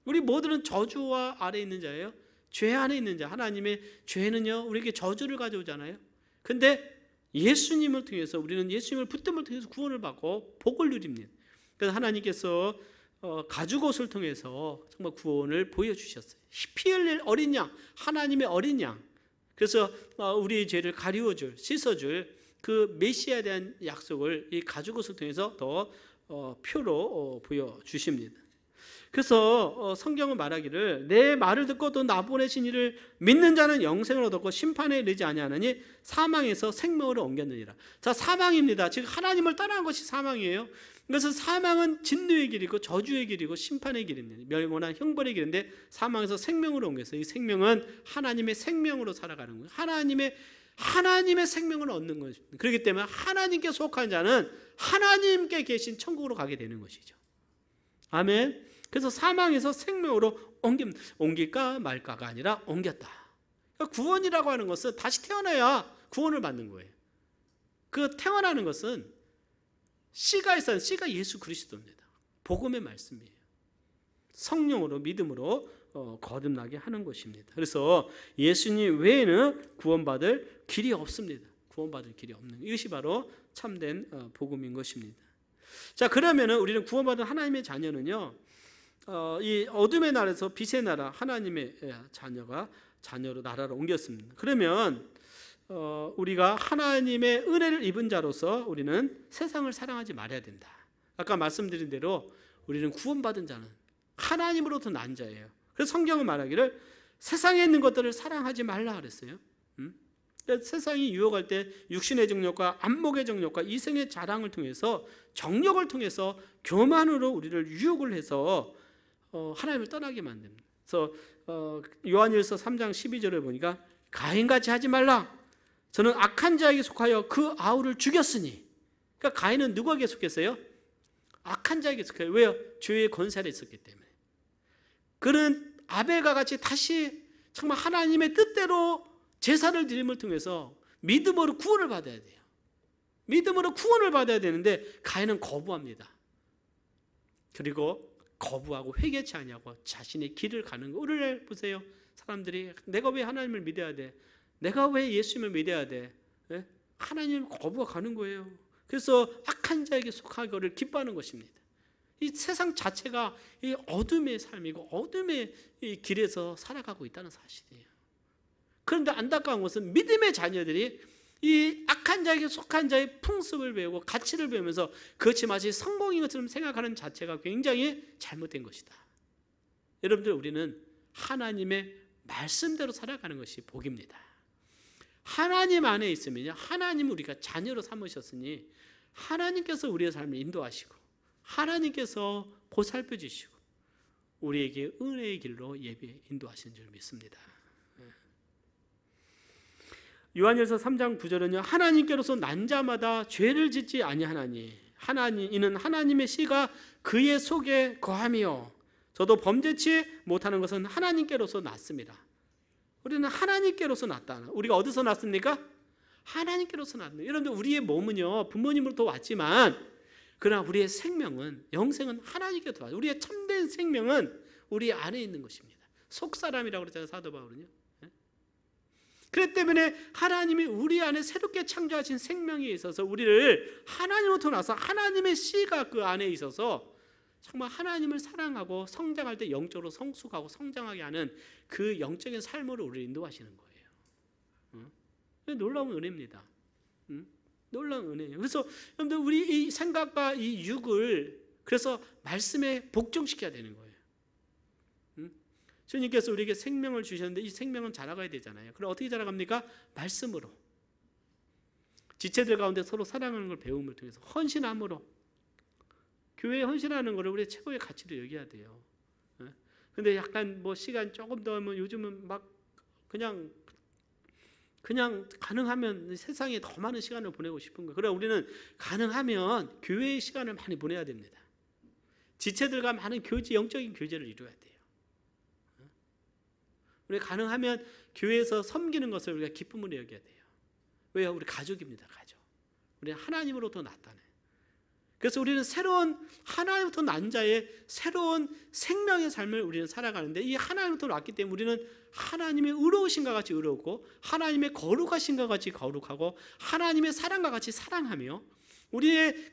우리 모두는 저주와 아래에 있는 자예요. 죄 안에 있는 자. 하나님의 죄는요 우리에게 저주를 가져오잖아요. 근데 예수님을 통해서 우리는 예수님을 붙듦을 통해서 구원을 받고 복을 누립니다. 그래서 하나님께서 가죽옷을 통해서 정말 구원을 보여주셨어요. 피 흘릴 어린 양, 하나님의 어린 양. 그래서 우리의 죄를 가리워줄, 씻어줄 그 메시아에 대한 약속을 이 가죽옷을 통해서 더 표로 보여주십니다. 그래서 성경은 말하기를 내 말을 듣고 또 나 보내신 이를 믿는 자는 영생을 얻었고 심판에 이르지 아니하느니 사망에서 생명으로 옮겼느니라. 자, 사망입니다. 즉 하나님을 떠난 것이 사망이에요. 그래서 사망은 진노의 길이고 저주의 길이고 심판의 길입니다. 멸망한 형벌의 길인데 사망에서 생명으로 옮겼어요. 이 생명은 하나님의 생명으로 살아가는 거예요. 하나님의 생명을 얻는 것입니다. 그렇기 때문에 하나님께 속한 자는 하나님께 계신 천국으로 가게 되는 것이죠. 아멘. 그래서 사망에서 생명으로 옮길까 말까가 아니라 옮겼다. 그러니까 구원이라고 하는 것은 다시 태어나야 구원을 받는 거예요. 그 태어나는 것은 씨가 있어야, 씨가 예수 그리스도입니다. 복음의 말씀이에요. 성령으로 믿음으로 거듭나게 하는 것입니다. 그래서 예수님 외에는 구원받을 길이 없습니다. 구원받을 길이 없는, 이것이 바로 참된 복음인 것입니다. 자, 그러면은 우리는 구원받은 하나님의 자녀는요, 이 어둠의 나라에서 빛의 나라 하나님의 자녀로 나라로 옮겼습니다. 그러면 우리가 하나님의 은혜를 입은 자로서 우리는 세상을 사랑하지 말아야 된다. 아까 말씀드린 대로 우리는 구원받은 자는 하나님으로부터 난 자예요. 그래서 성경은 말하기를 세상에 있는 것들을 사랑하지 말라 그랬어요. 그러니까 세상이 유혹할 때 육신의 정욕과 안목의 정욕과 이생의 자랑을 통해서, 정욕을 통해서 교만으로 우리를 유혹을 해서 하나님을 떠나게 만듭니다. 그래서 요한일서 3장 12절에 보니까 가인같이 하지 말라. 저는 악한 자에게 속하여 그 아우를 죽였으니. 그러니까 가인은 누구에게 속했어요? 악한 자에게 속해요. 왜요? 죄의 권세에 있었기 때문에. 그는 아벨과 같이 다시 정말 하나님의 뜻대로 제사를 드림을 통해서 믿음으로 구원을 받아야 돼요. 믿음으로 구원을 받아야 되는데 가인은 거부합니다. 그리고 거부하고 회개치 아니하고 자신의 길을 가는 거. 오늘날 보세요. 사람들이 내가 왜 하나님을 믿어야 돼? 내가 왜 예수님을 믿어야 돼? 하나님을 거부하고 가는 거예요. 그래서 악한 자에게 속하기를 기뻐하는 것입니다. 이 세상 자체가 이 어둠의 삶이고 어둠의 이 길에서 살아가고 있다는 사실이에요. 그런데 안타까운 것은 믿음의 자녀들이 이 악한 자에게 속한 자의 풍습을 배우고 가치를 배우면서 그것이 마치 성공인 것처럼 생각하는 자체가 굉장히 잘못된 것이다. 여러분들, 우리는 하나님의 말씀대로 살아가는 것이 복입니다. 하나님 안에 있으면요, 하나님 우리가 자녀로 삼으셨으니 하나님께서 우리의 삶을 인도하시고 하나님께서 보살펴 주시고 우리에게 은혜의 길로 인도하시는 줄 믿습니다. 요한일서 3장 9절은요, 하나님께로서 난 자마다 죄를 짓지 아니하나니 이는 하나님의 씨가 그의 속에 거하며 저도 범죄치 못하는 것은 하나님께로서 났습니다. 우리는 하나님께로서 났다. 우리가 어디서 났습니까? 하나님께로서 났습니다. 여러분들, 우리의 몸은요 부모님으로부터 왔지만 그러나 우리의 생명은, 영생은 하나님께로부터 왔어요. 우리의 참된 생명은 우리 안에 있는 것입니다. 속사람이라고 그랬잖아요, 사도 바울은요. 그렇기 때문에 하나님이 우리 안에 새롭게 창조하신 생명에 있어서 우리를 하나님으로부터 나서 하나님의 씨가 그 안에 있어서 정말 하나님을 사랑하고 성장할 때 영적으로 성숙하고 성장하게 하는 그 영적인 삶으로 우리를 인도하시는 거예요. 놀라운 은혜입니다. 놀라운 은혜예요. 그래서 여러분들, 우리 이 생각과 이 육을 그래서 말씀에 복종시켜야 되는 거예요. 주님께서 우리에게 생명을 주셨는데 이 생명은 자라가야 되잖아요. 그럼 어떻게 자라갑니까? 말씀으로. 지체들 가운데 서로 사랑하는 걸 배움을 통해서 헌신함으로. 교회에 헌신하는 것을 우리의 최고의 가치로 여겨야 돼요. 근데 약간 뭐 시간 조금 더 하면 요즘은 막 그냥 가능하면 세상에 더 많은 시간을 보내고 싶은 거예요. 그러나 우리는 가능하면 교회의 시간을 많이 보내야 됩니다. 지체들과 많은 영적인 교제를 이루어야 돼요. 우리 가능하면 교회에서 섬기는 것을 우리가 기쁨으로 여겨야 돼요. 왜요? 우리 가족입니다. 가족. 우리 하나님으로부터 났다네. 그래서 우리는 새로운 하나님부터 난 자의 새로운 생명의 삶을 우리는 살아가는데, 이 하나님부터 났기 때문에 우리는 하나님의 의로우신과 같이 의롭고 하나님의 거룩하신과 같이 거룩하고 하나님의 사랑과 같이 사랑하며, 우리의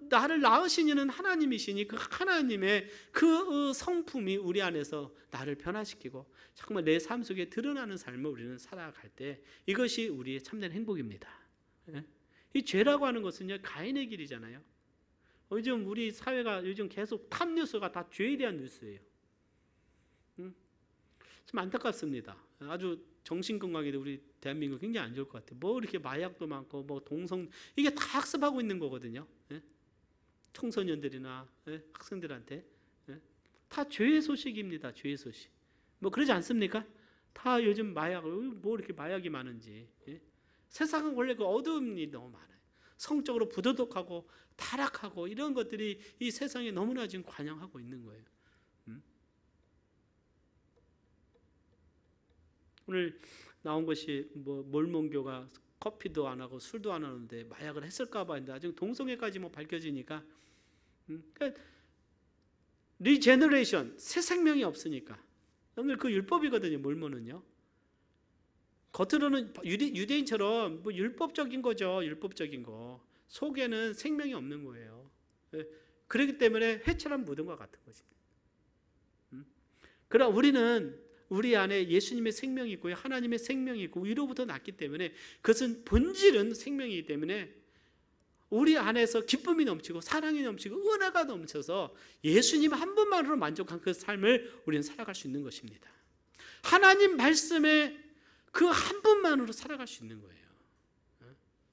나를 낳으신 이는 하나님이시니 그 하나님의 그 성품이 우리 안에서 나를 변화시키고 정말 내 삶 속에 드러나는 삶을 우리는 살아갈 때 이것이 우리의 참된 행복입니다. 이 죄라고 하는 것은요, 가인의 길이잖아요. 요즘 우리 사회가 요즘 계속 탑 뉴스가 다 죄에 대한 뉴스예요. 좀 안타깝습니다. 아주 정신건강에도 우리 대한민국 굉장히 안 좋을 것 같아요. 뭐 이렇게 마약도 많고 뭐 동성, 이게 다 학습하고 있는 거거든요. 청소년들이나 학생들한테 다 죄의 소식입니다. 죄의 소식. 뭐 그러지 않습니까? 다 요즘 뭐 이렇게 마약이 많은지. 세상은 원래 그 어두움이 너무 많아요. 성적으로 부도덕하고 타락하고 이런 것들이 이 세상에 너무나 지금 관영하고 있는 거예요. 오늘 나온 것이 뭐 몰몬교가 커피도 안 하고 술도 안 하는데 마약을 했을까봐 했는데 아직 동성애까지 뭐 밝혀지니까, 그러니까 리제너레이션, 새 생명이 없으니까. 오늘 그 율법이거든요. 몰몬은요. 겉으로는 유대인처럼 뭐 율법적인 거죠. 율법적인 거. 속에는 생명이 없는 거예요. 그렇기 때문에 회처럼 묻은 것 같은 것입니다. 그러나 우리는 우리 안에 예수님의 생명이 있고 하나님의 생명이 있고 위로부터 났기 때문에 그것은 본질은 생명이기 때문에 우리 안에서 기쁨이 넘치고 사랑이 넘치고 은혜가 넘쳐서 예수님 한 분만으로 만족한 그 삶을 우리는 살아갈 수 있는 것입니다. 하나님 말씀에 그 한 분만으로 살아갈 수 있는 거예요.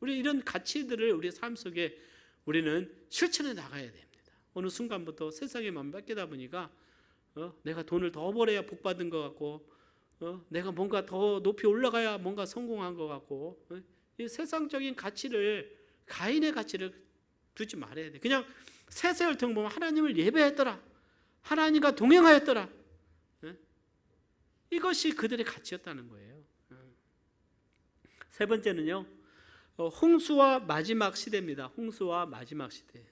우리 이런 가치들을 우리 삶 속에 우리는 실천해 나가야 됩니다. 어느 순간부터 세상에 마음 뺏기다 보니까 내가 돈을 더 벌어야 복 받은 것 같고, 내가 뭔가 더 높이 올라가야 뭔가 성공한 것 같고, 이 세상적인 가치를, 가인의 가치를 두지 말아야 돼. 그냥 세세혈통 보면 하나님을 예배했더라, 하나님과 동행하였더라, 이것이 그들의 가치였다는 거예요. 세 번째는요, 홍수와 마지막 시대입니다. 홍수와 마지막 시대.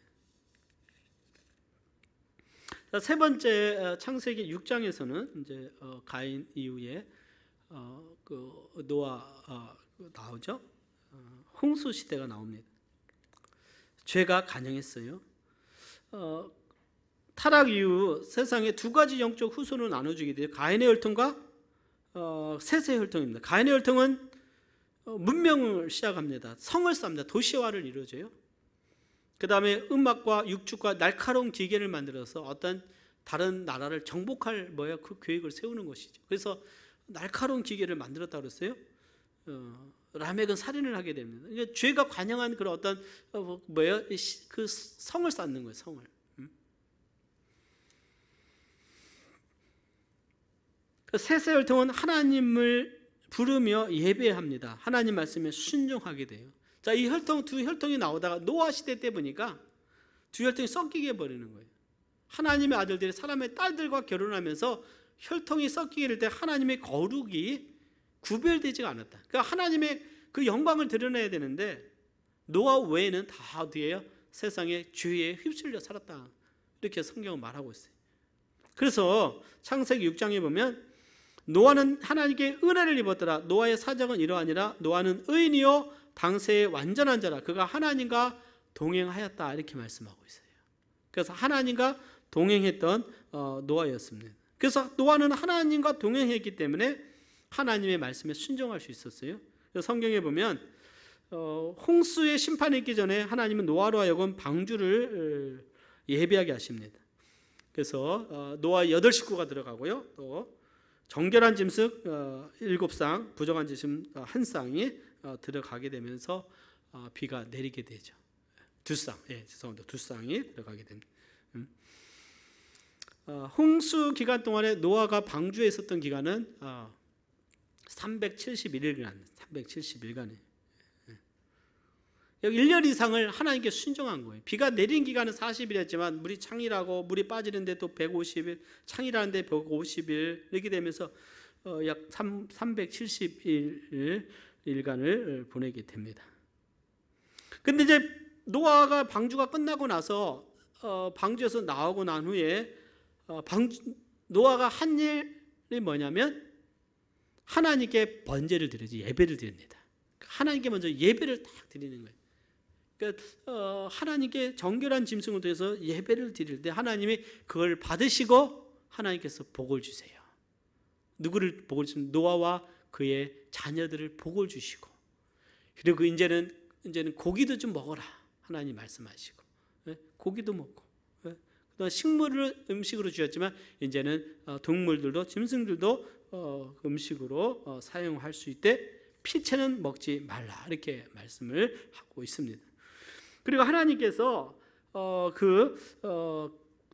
자, 세 번째 창세기 6장에서는 이제 가인 이후에 그 노아 나오죠. 홍수 시대가 나옵니다. 죄가 간영했어요. 타락 이후 세상에 두 가지 영적 후손을 나눠주게 돼요. 가인의 혈통과 셋의 혈통입니다. 가인의 혈통은 문명을 시작합니다. 성을 쌓습니다. 도시화를 이루어져요. 그 다음에 음악과 육축과 날카로운 기계를 만들어서 어떤 다른 나라를 정복할 그 계획을 세우는 것이죠. 그래서 날카로운 기계를 만들었다고 그랬어요. 라멕은 살인을 하게 됩니다. 그러니까 죄가 관영한 그런 어떤 그 성을 쌓는 거예요. 성을. 셋의 혈통은 하나님을 부르며 예배합니다. 하나님 말씀에 순종하게 돼요. 자, 이 혈통, 두 혈통이 나오다가 노아 시대 때 보니까 두 혈통이 섞이게 버리는 거예요. 하나님의 아들들이 사람의 딸들과 결혼하면서 혈통이 섞이게 될 때 하나님의 거룩이 구별되지가 않았다. 그러니까 하나님의 그 영광을 드러내야 되는데 노아 외에는 다 어디예요? 세상의 죄에 휩쓸려 살았다. 이렇게 성경은 말하고 있어요. 그래서 창세기 6장에 보면 노아는 하나님께 은혜를 입었더라. 노아의 사정은 이러하니라. 노아는 의인이요 당세의 완전한 자라. 그가 하나님과 동행하였다. 이렇게 말씀하고 있어요. 그래서 하나님과 동행했던 노아였습니다. 그래서 노아는 하나님과 동행했기 때문에 하나님의 말씀에 순종할 수 있었어요. 그래서 성경에 보면 홍수의 심판이 있기 전에 하나님은 노아로 하여금 방주를 예비하게 하십니다. 그래서 노아 8식구가 들어가고요. 또 정결한 짐승 7쌍, 부정한 짐승 1쌍이 들어가게 되면서 비가 내리게 되죠. 2쌍, 죄송합니다. 2쌍이 들어가게 됩니다. 홍수 기간 동안에 노아가 방주에 있었던 기간은 371일간, 371일간에 여기 1년 이상을 하나님께 순종한 거예요. 비가 내린 기간은 40일이었지만 물이 창이라고 물이 빠지는데 또 150일, 창이라는데 150일 이렇게 되면서 약 371일간을 보내게 됩니다. 근데 이제 노아가 방주가 끝나고 나서 방주에서 나오고 난 후에 노아가 한 일이 뭐냐면 하나님께 번제를 드리지, 예배를 드립니다. 하나님께 먼저 예배를 딱 드리는 거예요. 그러니까 하나님께 정결한 짐승을 통해서 예배를 드릴 때 하나님이 그걸 받으시고 하나님께서 복을 주세요. 누구를 복을 주시면 노아와 그의 자녀들을 복을 주시고, 그리고 이제는 고기도 좀 먹어라 하나님 말씀하시고, 고기도 먹고, 식물을 음식으로 주셨지만 이제는 동물들도 짐승들도 음식으로 사용할 수 있대 피채는 먹지 말라 이렇게 말씀을 하고 있습니다. 그리고 하나님께서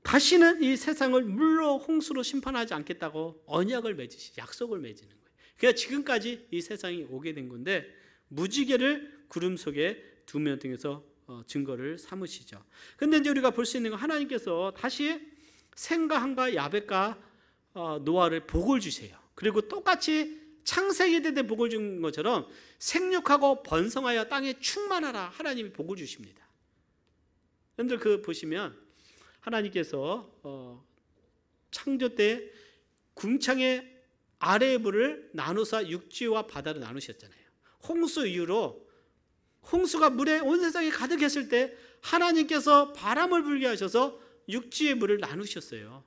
다시는 이 세상을 물로 홍수로 심판하지 않겠다고 언약을 맺으시, 약속을 맺는 거예요. 그러니까 지금까지 이 세상이 오게 된 건데 무지개를 구름 속에 두면 등에서 증거를 삼으시죠. 근데 이제 우리가 볼 수 있는 건 하나님께서 다시 셈과 함과 야벳과 노아를 복을 주세요. 그리고 똑같이 창세기 때 복을 준 것처럼 생육하고 번성하여 땅에 충만하라 하나님이 복을 주십니다. 여러분들 그 보시면 하나님께서 창조 때 궁창의 아래의 물을 나누사 육지와 바다로 나누셨잖아요. 홍수 이후로 홍수가 물에 온 세상에 가득했을 때 하나님께서 바람을 불게 하셔서 육지의 물을 나누셨어요.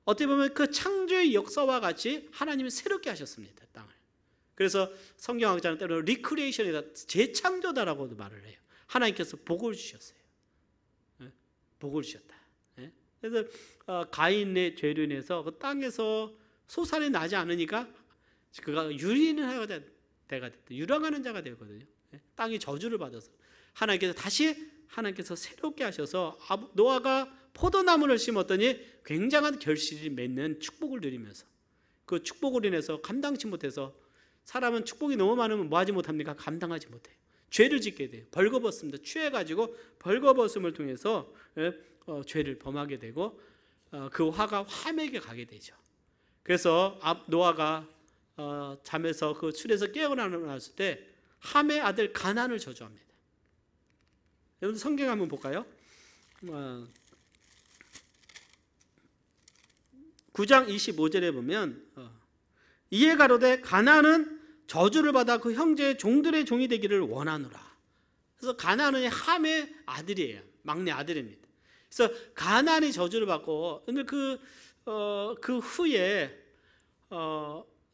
어떻게 보면 그 창조의 역사와 같이 하나님은 새롭게 하셨습니다. 땅을. 그래서 성경학자는 때로는 리크리에이션이다, 재창조다라고도 말을 해요. 하나님께서 복을 주셨어요. 복을 주셨다. 그래서 가인의 죄로 인해서 그 땅에서 소산이 나지 않으니까 그가 유리는 대가 됐다. 유랑하는 자가 되었거든요. 땅이 저주를 받아서 하나님께서 새롭게 하셔서 노아가 포도나무를 심었더니 굉장한 결실이 맺는 축복을 누리면서 그 축복으로 인해서 감당치 못해서, 사람은 축복이 너무 많으면 뭐 하지 못합니까? 감당하지 못해요. 죄를 짓게 돼요. 벌거벗습니다. 취해가지고 벌거벗음을 통해서 죄를 범하게 되고 그 화가 화맥에 가게 되죠. 그래서 노아가 잠에서 그 술에서 깨어나왔을 때 함의 아들 가나안을 저주합니다. 여러분 성경 한번 볼까요? 9장 25절에 보면 이에 가로되 가나안은 저주를 받아 그 형제의 종들의 종이 되기를 원하노라. 그래서 가나안은 함의 아들이에요. 막내 아들입니다. 그래서 가나안이 저주를 받고, 근데 그 후에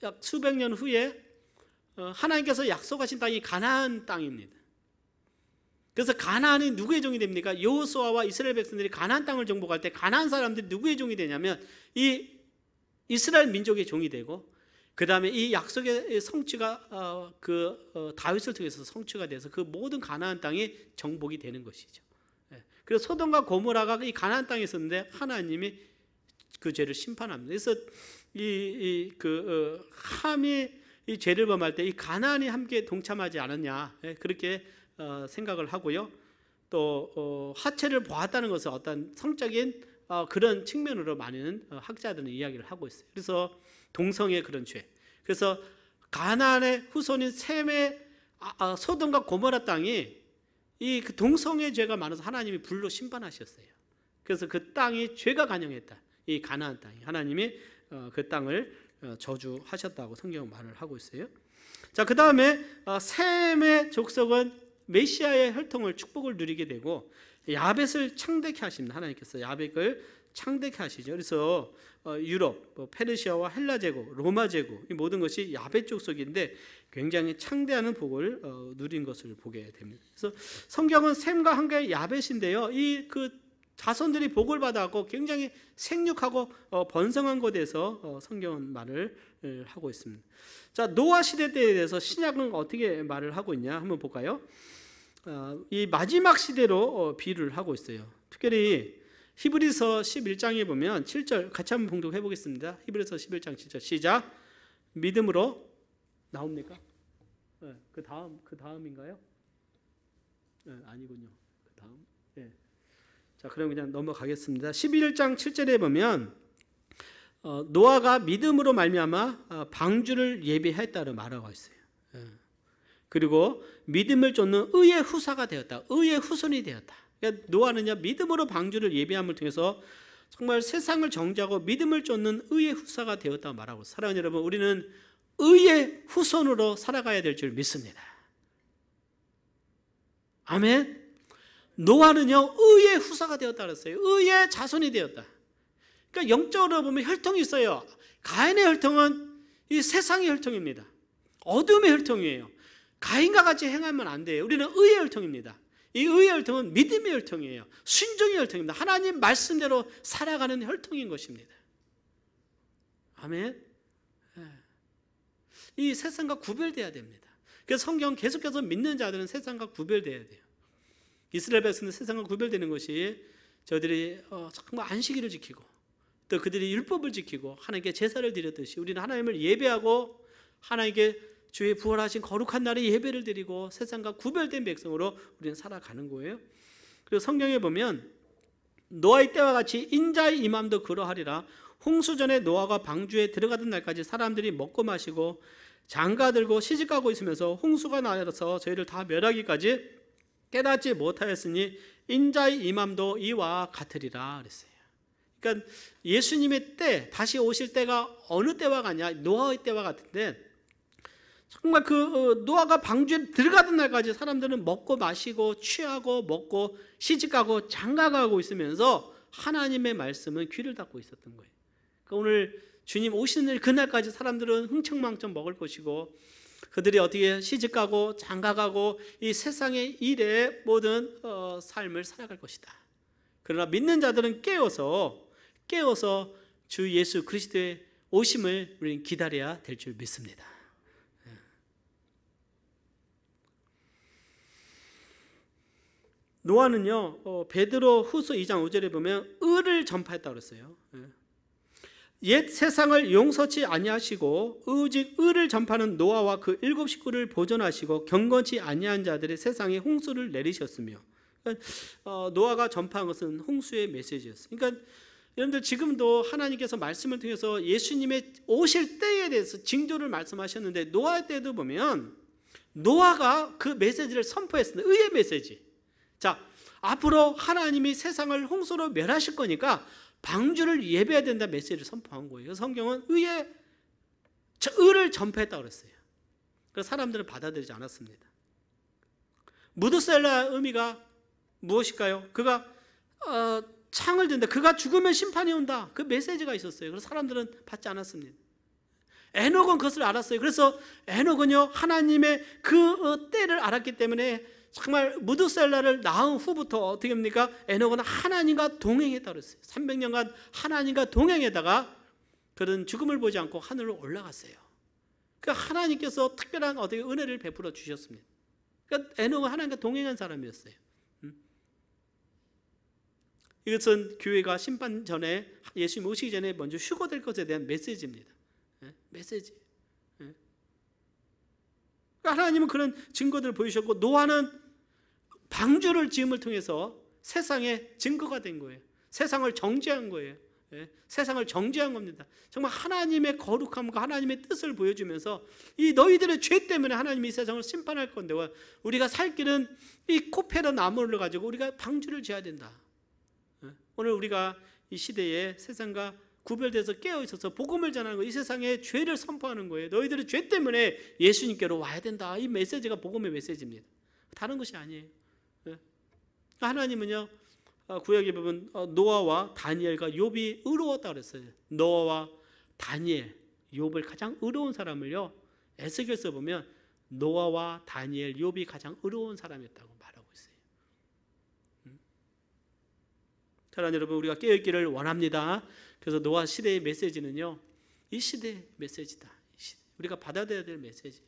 약 수백 년 후에 하나님께서 약속하신 땅이 가나안 땅입니다. 그래서 가나안이 누구의 종이 됩니까? 여호수아와 이스라엘 백성들이 가나안 땅을 정복할 때 가나안 사람들이 누구의 종이 되냐면 이 이스라엘 민족의 종이 되고, 그 다음에 이 약속의 성취가 다윗을 통해서 성취가 돼서 그 모든 가나안 땅이 정복이 되는 것이죠. 그래서 소돔과 고모라가 이 가나안 땅에 있었는데 하나님이 그 죄를 심판합니다. 그래서 함이 이 죄를 범할 때 이 가나안이 함께 동참하지 않았냐, 그렇게 생각을 하고요. 또 하체를 보았다는 것은 어떤 성적인 그런 측면으로 많은 학자들은 이야기를 하고 있어요. 그래서 동성의 그런 죄. 그래서 가나안의 후손인 셈의 소돔과 고모라 땅이 이 그 동성의 죄가 많아서 하나님이 불로 심판하셨어요. 그래서 그 땅이 죄가 간영했다. 이 가나안 땅이 하나님이 그 땅을 저주하셨다고 성경은 말을 하고 있어요. 자, 그 다음에 셈의 족속은 메시아의 혈통을 축복을 누리게 되고 야벳을 창대케 하십니다. 하나님께서 야벳을 창대케 하시죠. 그래서 유럽, 페르시아와 헬라 제국, 로마 제국 이 모든 것이 야벳 족속인데 굉장히 창대하는 복을 누린 것을 보게 됩니다. 그래서 성경은 셈과 함께 야벳인데요. 이 그 자손들이 복을 받았고 굉장히 생육하고 번성한 곳에서 성경은 말을 하고 있습니다. 자, 노아 시대 때에 대해서 신약은 어떻게 말을 하고 있냐 한번 볼까요? 이 마지막 시대로 비유를 하고 있어요. 특별히 히브리서 11장에 보면 7절 같이 한번 봉독해 보겠습니다. 히브리서 11장 7절 시작. 믿음으로 나옵니까? 네, 그 다음인가요? 네, 아니군요. 그 다음. 네. 자, 그럼 그냥 넘어가겠습니다. 11장 7절에 보면 노아가 믿음으로 말미암아 방주를 예비했다고 말하고 있어요. 그리고 믿음을 쫓는 의의 후사가 되었다. 의의 후손이 되었다. 그러니까 노아는요, 믿음으로 방주를 예비함을 통해서 정말 세상을 정죄하고 믿음을 쫓는 의의 후사가 되었다고 말하고 있어요. 사랑하는 여러분, 우리는 의의 후손으로 살아가야 될 줄 믿습니다. 아멘. 노아는요, 의의 후사가 되었다 그랬어요. 의의 자손이 되었다. 그러니까 영적으로 보면 혈통이 있어요. 가인의 혈통은 이 세상의 혈통입니다. 어둠의 혈통이에요. 가인과 같이 행하면 안 돼요. 우리는 의의 혈통입니다. 이 의의 혈통은 믿음의 혈통이에요. 순종의 혈통입니다. 하나님 말씀대로 살아가는 혈통인 것입니다. 아멘. 이 세상과 구별돼야 됩니다. 그래서 성경 계속해서 믿는 자들은 세상과 구별돼야 돼요. 이스라엘 백성은 세상과 구별되는 것이 저들이 정말 안식일을 지키고 또 그들이 율법을 지키고 하나님께 제사를 드렸듯이 우리는 하나님을 예배하고 하나님께 주의 부활하신 거룩한 날에 예배를 드리고 세상과 구별된 백성으로 우리는 살아가는 거예요. 그리고 성경에 보면 노아의 때와 같이 인자의 임함도 그러하리라. 홍수전에 노아가 방주에 들어가던 날까지 사람들이 먹고 마시고 장가들고 시집가고 있으면서 홍수가 나서 저희를 다 멸하기까지 깨닫지 못하였으니 인자의 임함도 이와 같으리라 그랬어요. 그러니까 예수님의 때, 다시 오실 때가 어느 때와 같냐? 노아의 때와 같은데 정말 노아가 방주에 들어가던 날까지 사람들은 먹고 마시고 취하고 먹고 시집가고 장가가고 있으면서 하나님의 말씀은 귀를 닫고 있었던 거예요. 그러니까 오늘 주님 오시는 날 그날까지 사람들은 흥청망청 먹을 것이고 그들이 어떻게 시집가고 장가가고 이 세상의 일에 모든 삶을 살아갈 것이다. 그러나 믿는 자들은 깨어서 주 예수 그리스도의 오심을 우리는 기다려야 될 줄 믿습니다. 노아는요, 베드로 후서 2장 5절에 보면 의를 전파했다고 그랬어요. 옛 세상을 용서치 아니하시고 오직 의를 전파하는 노아와 그 7 식구를 보존하시고 경건치 아니한 자들의 세상에 홍수를 내리셨으며, 그러니까 노아가 전파한 것은 홍수의 메시지였어요. 그러니까 여러분들 지금도 하나님께서 말씀을 통해서 예수님의 오실 때에 대해서 징조를 말씀하셨는데 노아 때도 보면 노아가 그 메시지를 선포했습니다. 의의 메시지. 자, 앞으로 하나님이 세상을 홍수로 멸하실 거니까 방주를 예배해야 된다 메시지를 선포한 거예요. 성경은 의를 전파했다고 그랬어요. 그래서 사람들은 받아들이지 않았습니다. 무드셀라의 의미가 무엇일까요? 그가 창을 든다. 그가 죽으면 심판이 온다. 그 메시지가 있었어요. 그래서 사람들은 받지 않았습니다. 에녹은 그것을 알았어요. 그래서 에녹은요, 하나님의 그 때를 알았기 때문에 정말 무드셀라를 낳은 후부터 어떻게 합니까? 에녹은 하나님과 동행했다고 그랬어요. 300년간 하나님과 동행하다가 그는 죽음을 보지 않고 하늘로 올라갔어요. 그러니까 하나님께서 특별한 어떻게 은혜를 베풀어 주셨습니다. 그러니까 에녹은 하나님과 동행한 사람이었어요. 이것은 교회가 심판 전에 예수님 오시기 전에 먼저 휴거될 것에 대한 메시지입니다. 메시지. 하나님은 그런 증거들을 보이셨고 노아는 방주를 지음을 통해서 세상에 증거가 된 거예요. 세상을 정죄한 거예요. 세상을 정죄한 겁니다. 정말 하나님의 거룩함과 하나님의 뜻을 보여주면서 이 너희들의 죄 때문에 하나님이 이 세상을 심판할 건데 우리가 살 길은 이 코페라 나무를 가지고 우리가 방주를 지어야 된다. 오늘 우리가 이 시대에 세상과 구별돼서 깨어있어서 복음을 전하는 거, 이 세상에 죄를 선포하는 거예요. 너희들의 죄 때문에 예수님께로 와야 된다. 이 메시지가 복음의 메시지입니다. 다른 것이 아니에요. 하나님은요, 구약에 보면 노아와 다니엘과 욥이 의로웠다 그랬어요. 노아와 다니엘, 욥을 가장 의로운 사람을요, 에스겔서 보면 노아와 다니엘, 욥이 가장 의로운 사람이었다고 말하고 있어요. 사랑하는 여러분, 우리가 깨어있기를 원합니다. 그래서 노아 시대의 메시지는요, 이 시대의 메시지다. 우리가 받아들여야 될 메시지.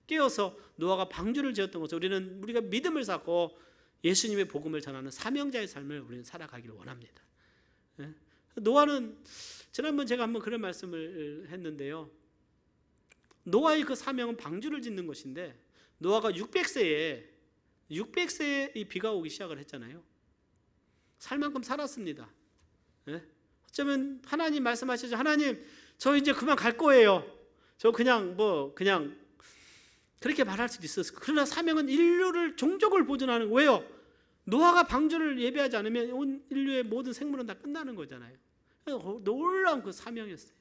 깨어서 노아가 방주를 지었던 것을 우리가 믿음을 쌓고 예수님의 복음을 전하는 사명자의 삶을 우리는 살아가기를 원합니다. 노아는 지난번 제가 한번 그런 말씀을 했는데요. 노아의 그 사명은 방주를 짓는 것인데 노아가 600세에 이 비가 오기 시작을 했잖아요. 살 만큼 살았습니다. 어쩌면 하나님 말씀하시죠. 하나님, 저 이제 그만 갈 거예요. 저 그냥 그렇게 말할 수도 있었을 거예요. 그러나 사명은 인류를 종족을 보존하는 거예요. 왜요? 노아가 방주를 예배하지 않으면 온 인류의 모든 생물은 다 끝나는 거잖아요. 놀라운 그 사명이었어요.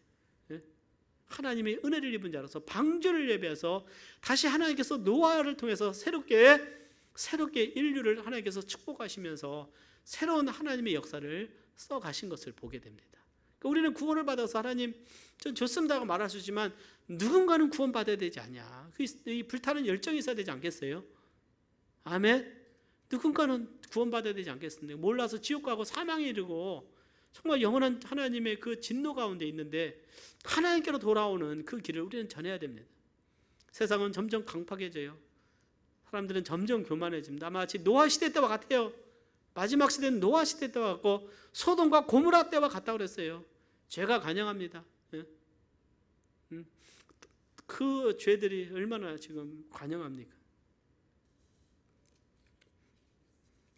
하나님의 은혜를 입은 자로서 방주를 예배해서 다시 하나님께서 노아를 통해서 새롭게 인류를 하나님께서 축복하시면서 새로운 하나님의 역사를 써가신 것을 보게 됩니다. 그러니까 우리는 구원을 받아서 하나님 전 좋습니다고 말할 수 있지만 누군가는 구원받아야 되지 않냐. 이 불타는 열정이 있어야 되지 않겠어요? 아멘. 누군가는 구원받아야 되지 않겠습니까? 몰라서 지옥 가고 사망에 이르고 정말 영원한 하나님의 그 진노 가운데 있는데 하나님께로 돌아오는 그 길을 우리는 전해야 됩니다. 세상은 점점 강팍해져요. 사람들은 점점 교만해집니다. 마치 노아 시대 때와 같아요. 마지막 시대는 노아 시대 때와 같고 소돔과 고모라 때와 같다고 그랬어요. 죄가 관영합니다. 그 죄들이 얼마나 지금 관영합니까?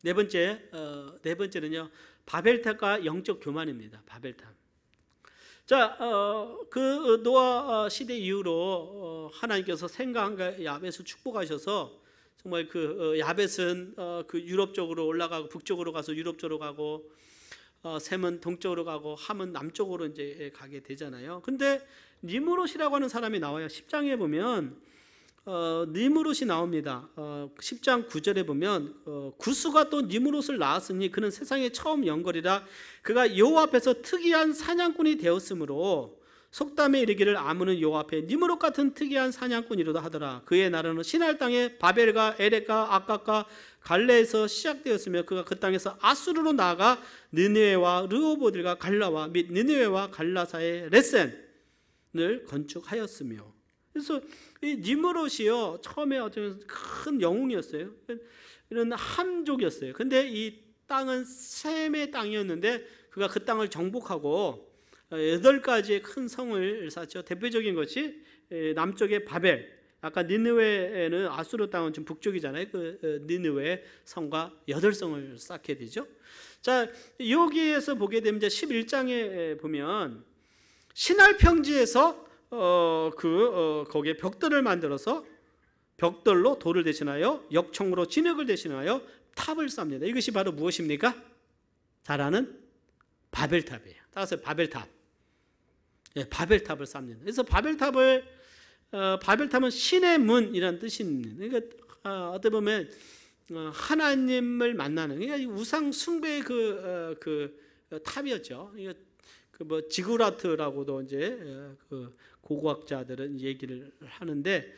네 번째는요, 바벨탑과 영적 교만입니다. 바벨탑. 자, 그 노아 시대 이후로 하나님께서 셈과 야벳을 축복하셔서 정말 그 야벳은 그 유럽 쪽으로 올라가고 북쪽으로 가서 유럽 쪽으로 가고 셈은 동쪽으로 가고 함은 남쪽으로 이제 가게 되잖아요. 근데 니므롯이라고 하는 사람이 나와요. 10장에 보면 니므롯이 나옵니다. 10장 9절에 보면 구스가 또 니므롯을 낳았으니 그는 세상에 처음 영걸이라 그가 여호와 앞에서 특이한 사냥꾼이 되었으므로 속담에 이르기를 아문은 여호와 앞에 니므롯 같은 특이한 사냥꾼이로다 하더라. 그의 나라는 시날 땅에 바벨과 에렉과 아깝과 갈레에서 시작되었으며 그가 그 땅에서 아수르로 나아가 느느웨와 르호보들과 갈라와 및 느느웨와 갈라 사이에 레센을 건축하였으며. 그래서 이 니므롯이요, 처음에 어쩌면 큰 영웅이었어요. 이런 함족이었어요. 근데 이 땅은 셈의 땅이었는데 그가 그 땅을 정복하고 8가지의 큰 성을 쌓죠. 대표적인 것이 남쪽의 바벨, 아까 니느웨는 아수르 땅은 좀 북쪽이잖아요. 그 니느웨 성과 8성을 쌓게 되죠. 자, 여기에서 보게 되면 이제 11장에 보면 시날 평지에서 거기에 벽돌을 만들어서 벽돌로 돌을 대신하여 역청으로 진흙을 대신하여 탑을 쌓습니다. 이것이 바로 무엇입니까? 잘 아는 바벨탑이에요. 따라서 바벨탑. 바벨탑을 쌓습니다. 그래서 바벨탑은 신의 문이라는 뜻입니다. 그러니까 어떻게 보면 하나님을 만나는, 그러니까 우상 숭배의 그 탑이었죠. 그 지구라트라고도 이제 그 고고학자들은 얘기를 하는데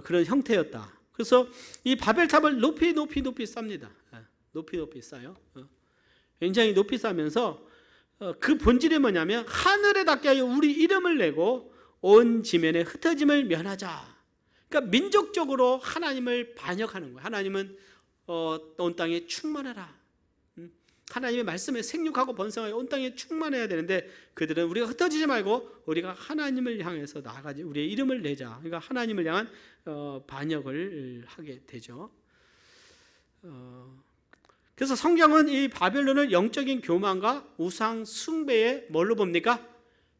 그런 형태였다. 그래서 이 바벨탑을 높이 쌓습니다. 높이 쌓아요. 굉장히 높이 쌓으면서 그 본질이 뭐냐면 하늘에 닿게 하여 우리 이름을 내고 온 지면에 흩어짐을 면하자. 그러니까 민족적으로 하나님을 반역하는 거예요. 하나님은 온 땅에 충만하라. 하나님의 말씀에 생육하고 번성하여 온 땅에 충만해야 되는데 그들은 우리가 흩어지지 말고 우리가 하나님을 향해서 나아가지 우리의 이름을 내자. 그러니까 하나님을 향한 반역을 하게 되죠. 그래서 성경은 이 바벨론을 영적인 교만과 우상 숭배에 뭘로 봅니까?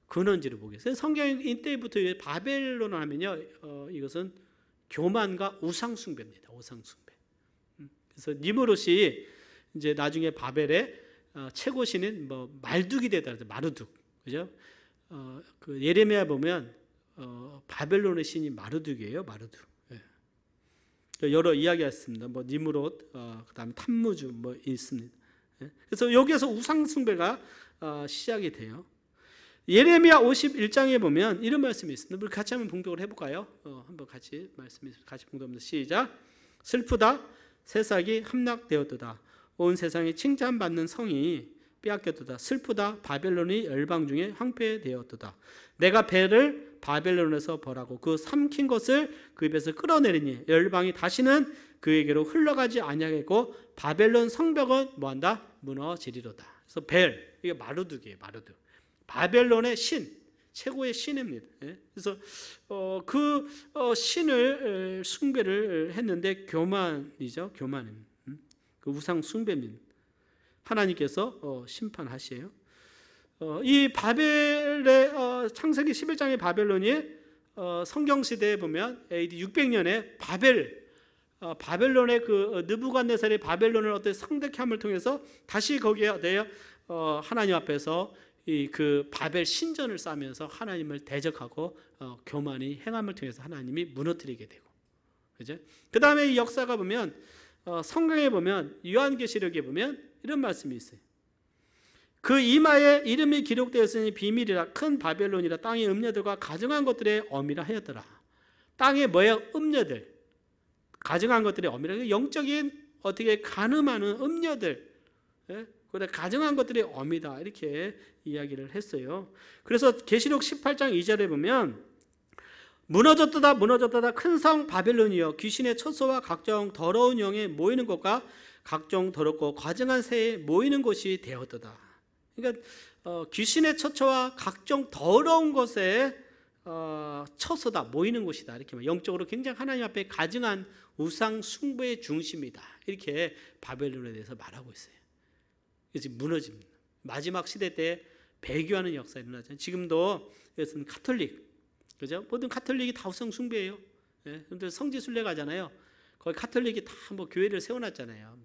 근원지로 보겠어요. 성경 이때부터 바벨론을 하면요, 이것은 교만과 우상 숭배입니다. 우상 숭배. 그래서 니므롯이 이제 나중에 바벨의 최고 신인 말둑이 되더라. 마르둑, 그죠? 그 예레미야 보면 바벨론의 신이 마르둑이에요. 마르둑. 예. 여러 이야기가 있습니다. 니므롯, 그다음에 탐무주 있습니다. 예. 그래서 여기에서 우상 숭배가 시작이 돼요. 예레미야 51장에 보면 이런 말씀이 있습니다. 우리 같이 한번 봉독을 해볼까요? 한번 같이 같이 봉독합니다. 시작. 슬프다. 새싹이 함락되었도다. 온 세상에 칭찬받는 성이 빼앗겼도다. 슬프다. 바벨론이 열방 중에 황폐되었도다. 내가 배를 바벨론에서 벌하고 그 삼킨 것을 그 입에서 끌어내리니 열방이 다시는 그에게로 흘러가지 아니하겠고 바벨론 성벽은 뭐한다? 무너지리로다. 그래서 벨, 이게 마르둑이에요. 마르둑. 바벨론의 신, 최고의 신입니다. 그래서 그 신을 숭배를 했는데 교만이죠. 교만입니다. 그 우상 숭배입니다. 하나님께서 심판하시에요. 이 바벨의 창세기 11장의 바벨론이 성경 시대에 보면 AD 600년에 바벨론의 그 느부갓네살의 바벨론을 어떤 성대함을 통해서 다시 거기에 대해 하나님 앞에서 이 그 바벨 신전을 쌓으면서 하나님을 대적하고 교만이 행함을 통해서 하나님이 무너뜨리게 되고, 그죠? 그 다음에 이 역사가 보면 성경에 보면 요한계시록에 보면 이런 말씀이 있어요. 그 이마에 이름이 기록되었으니 비밀이라 큰 바벨론이라 땅의 음녀들과 가증한 것들의 어미라 하였더라. 땅의 뭐야? 음녀들, 가증한 것들의 어미라. 영적인 어떻게 간음하는 음녀들, 그래 가증한 것들이 어미다 이렇게 이야기를 했어요. 그래서 계시록 18장 2절에 보면 무너졌도다 무너졌도다 큰 성 바벨론이여 귀신의 처소와 각종 더러운 영에 모이는 곳과 각종 더럽고 과증한 새에 모이는 곳이 되었도다. 그러니까 귀신의 처소와 각종 더러운 것에 처소다 모이는 곳이다 이렇게 영적으로 굉장히 하나님 앞에 가증한 우상 숭배의 중심이다 이렇게 바벨론에 대해서 말하고 있어요. 그래서 무너집니다. 마지막 시대 때 배교하는 역사가 일어나죠. 지금도 이것은 카톨릭, 그죠? 모든 카톨릭이 다 우상 숭배예요. 여러분들 성지 순례 가잖아요. 거기 카톨릭이 다 교회를 세워놨잖아요.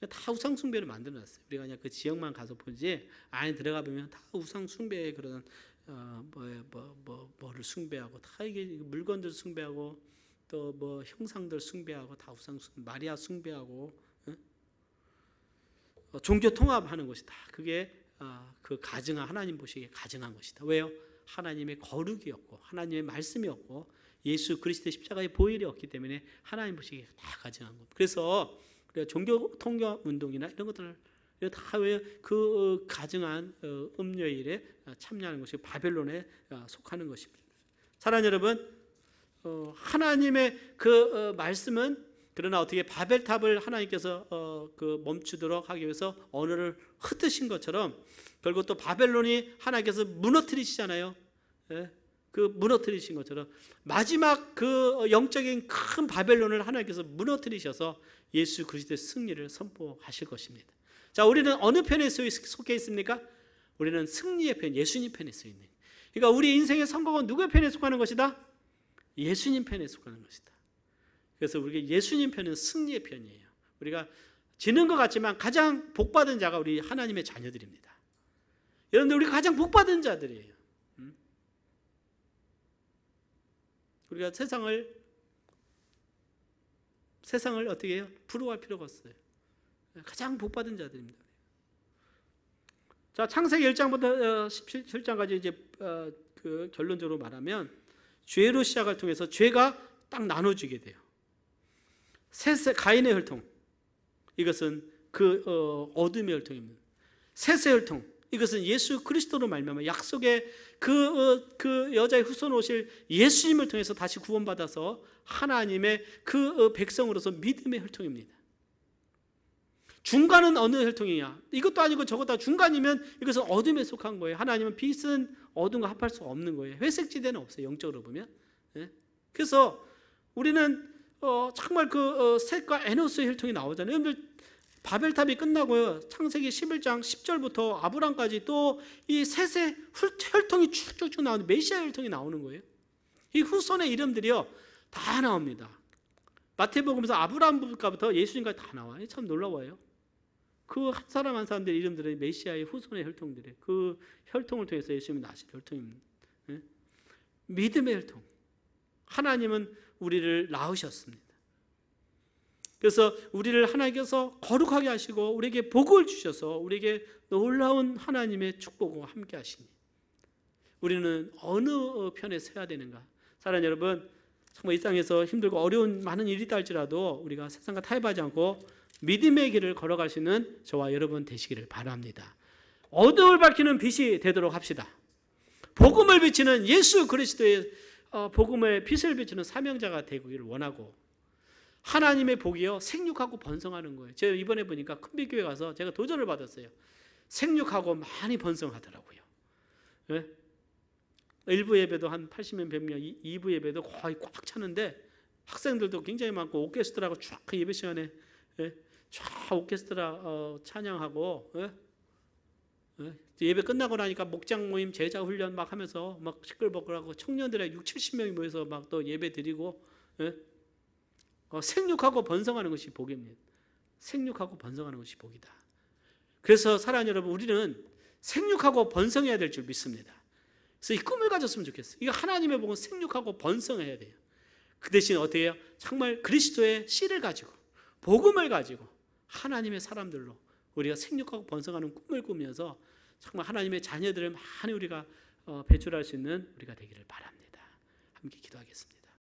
다 우상 숭배를 만들어놨어요. 우리가 그냥 그 지역만 가서 보지 안에 들어가 보면 다 우상 숭배의 그런 뭐를 숭배하고 다 이게 물건들 숭배하고 또 형상들 숭배하고 다 우상 마리아 숭배하고. 종교 통합하는 것이다. 그게 그 가증한 하나님 보시기에 가증한 것이다. 왜요? 하나님의 거룩이었고 하나님의 말씀이었고 예수 그리스도의 십자가의 보혈이었기 때문에 하나님 보시기에 다 가증한 것. 그래서 종교 통합 운동이나 이런 것들을 다 왜 그 가증한 음녀일에 참여하는 것이 바벨론에 속하는 것입니다. 사랑하는 여러분, 하나님의 그 말씀은 그러나 어떻게 바벨탑을 하나님께서 멈추도록 하기 위해서 언어를 흩으신 것처럼 결국 또 바벨론이 하나님께서 무너뜨리시잖아요. 그 무너뜨리신 것처럼 마지막 그 영적인 큰 바벨론을 하나님께서 무너뜨리셔서 예수 그리스도의 승리를 선포하실 것입니다. 자, 우리는 어느 편에 속해 있습니까? 우리는 승리의 편, 예수님 편에 서 있는. 그러니까 우리 인생의 성공은 누구의 편에 속하는 것이다? 예수님 편에 속하는 것이다. 그래서 우리가 예수님 편은 승리의 편이에요. 우리가 지는 것 같지만 가장 복받은 자가 우리 하나님의 자녀들입니다. 여러분들 우리가 가장 복받은 자들이에요. 우리가 세상을 어떻게 해요? 부러워할 필요가 없어요. 가장 복받은 자들입니다. 자, 창세기 1장부터 17장까지 이제 그 결론적으로 말하면 죄로 시작을 통해서 죄가 딱 나눠지게 돼요. 가인의 혈통, 이것은 그 어둠의 혈통입니다. 셋의 혈통, 이것은 예수 그리스도로 말미암아 약속의 그 여자의 후손 오실 예수님을 통해서 다시 구원받아서 하나님의 그 백성으로서 믿음의 혈통입니다. 중간은 어느 혈통이냐? 이것도 아니고 저것도 중간이면 이것은 어둠에 속한 거예요. 하나님은 빛은 어둠과 합할 수 없는 거예요. 회색지대는 없어요. 영적으로 보면. 그래서 우리는 정말 그 셋과 에노스의 혈통이 나오잖아요. 여러분들 바벨탑이 끝나고요. 창세기 11장 10절부터 아브람까지 또 이 셋의 혈통이 쭉쭉쭉 나오는 메시아 혈통이 나오는 거예요. 이 후손의 이름들이요 다 나옵니다. 마태복음에서 아브람부터 예수님까지 다 나와요. 참 놀라워요. 그 한 사람 한 사람들의 이름들은 메시아의 후손의 혈통들이에요. 그 혈통을 통해서 예수님이 나신 혈통입니다. 믿음의 혈통. 하나님은 우리를 낳으셨습니다. 그래서 우리를 하나님께서 거룩하게 하시고 우리에게 복을 주셔서 우리에게 놀라운 하나님의 축복과 함께 하시니 우리는 어느 편에 서야 되는가? 사랑하는 여러분, 정말 이 땅에서 힘들고 어려운 많은 일이 있다 할지라도 우리가 세상과 타협하지 않고 믿음의 길을 걸어가시는 저와 여러분 되시기를 바랍니다. 어둠을 밝히는 빛이 되도록 합시다. 복음을 비치는 예수 그리스도의 복음의 빛을 비치는 사명자가 되기를 원하고 하나님의 복이요 생육하고 번성하는 거예요. 제가 이번에 보니까 큰빛교회 가서 제가 도전을 받았어요. 생육하고 많이 번성하더라고요. 네? 1부 예배도 한 80명 100명, 2부 예배도 거의 꽉 차는데 학생들도 굉장히 많고 오케스트라가 쫙 그 예배 시간에 쫙 오케스트라 찬양하고 예배 끝나고 나니까 목장 모임 제자 훈련 막 하면서 막 시끌벅글하고 청년들의 60-70명이 모여서 막 또 예배 드리고 생육하고 번성하는 것이 복입니다. 생육하고 번성하는 것이 복이다. 그래서 사랑하는 여러분, 우리는 생육하고 번성해야 될 줄 믿습니다. 그래서 이 꿈을 가졌으면 좋겠어요. 이거 하나님의 복은 생육하고 번성해야 돼요. 그 대신 어떻게 해요? 정말 그리스도의 씨를 가지고 복음을 가지고 하나님의 사람들로 우리가 생육하고 번성하는 꿈을 꾸면서 정말 하나님의 자녀들을 많이 우리가 배출할 수 있는 우리가 되기를 바랍니다. 함께 기도하겠습니다.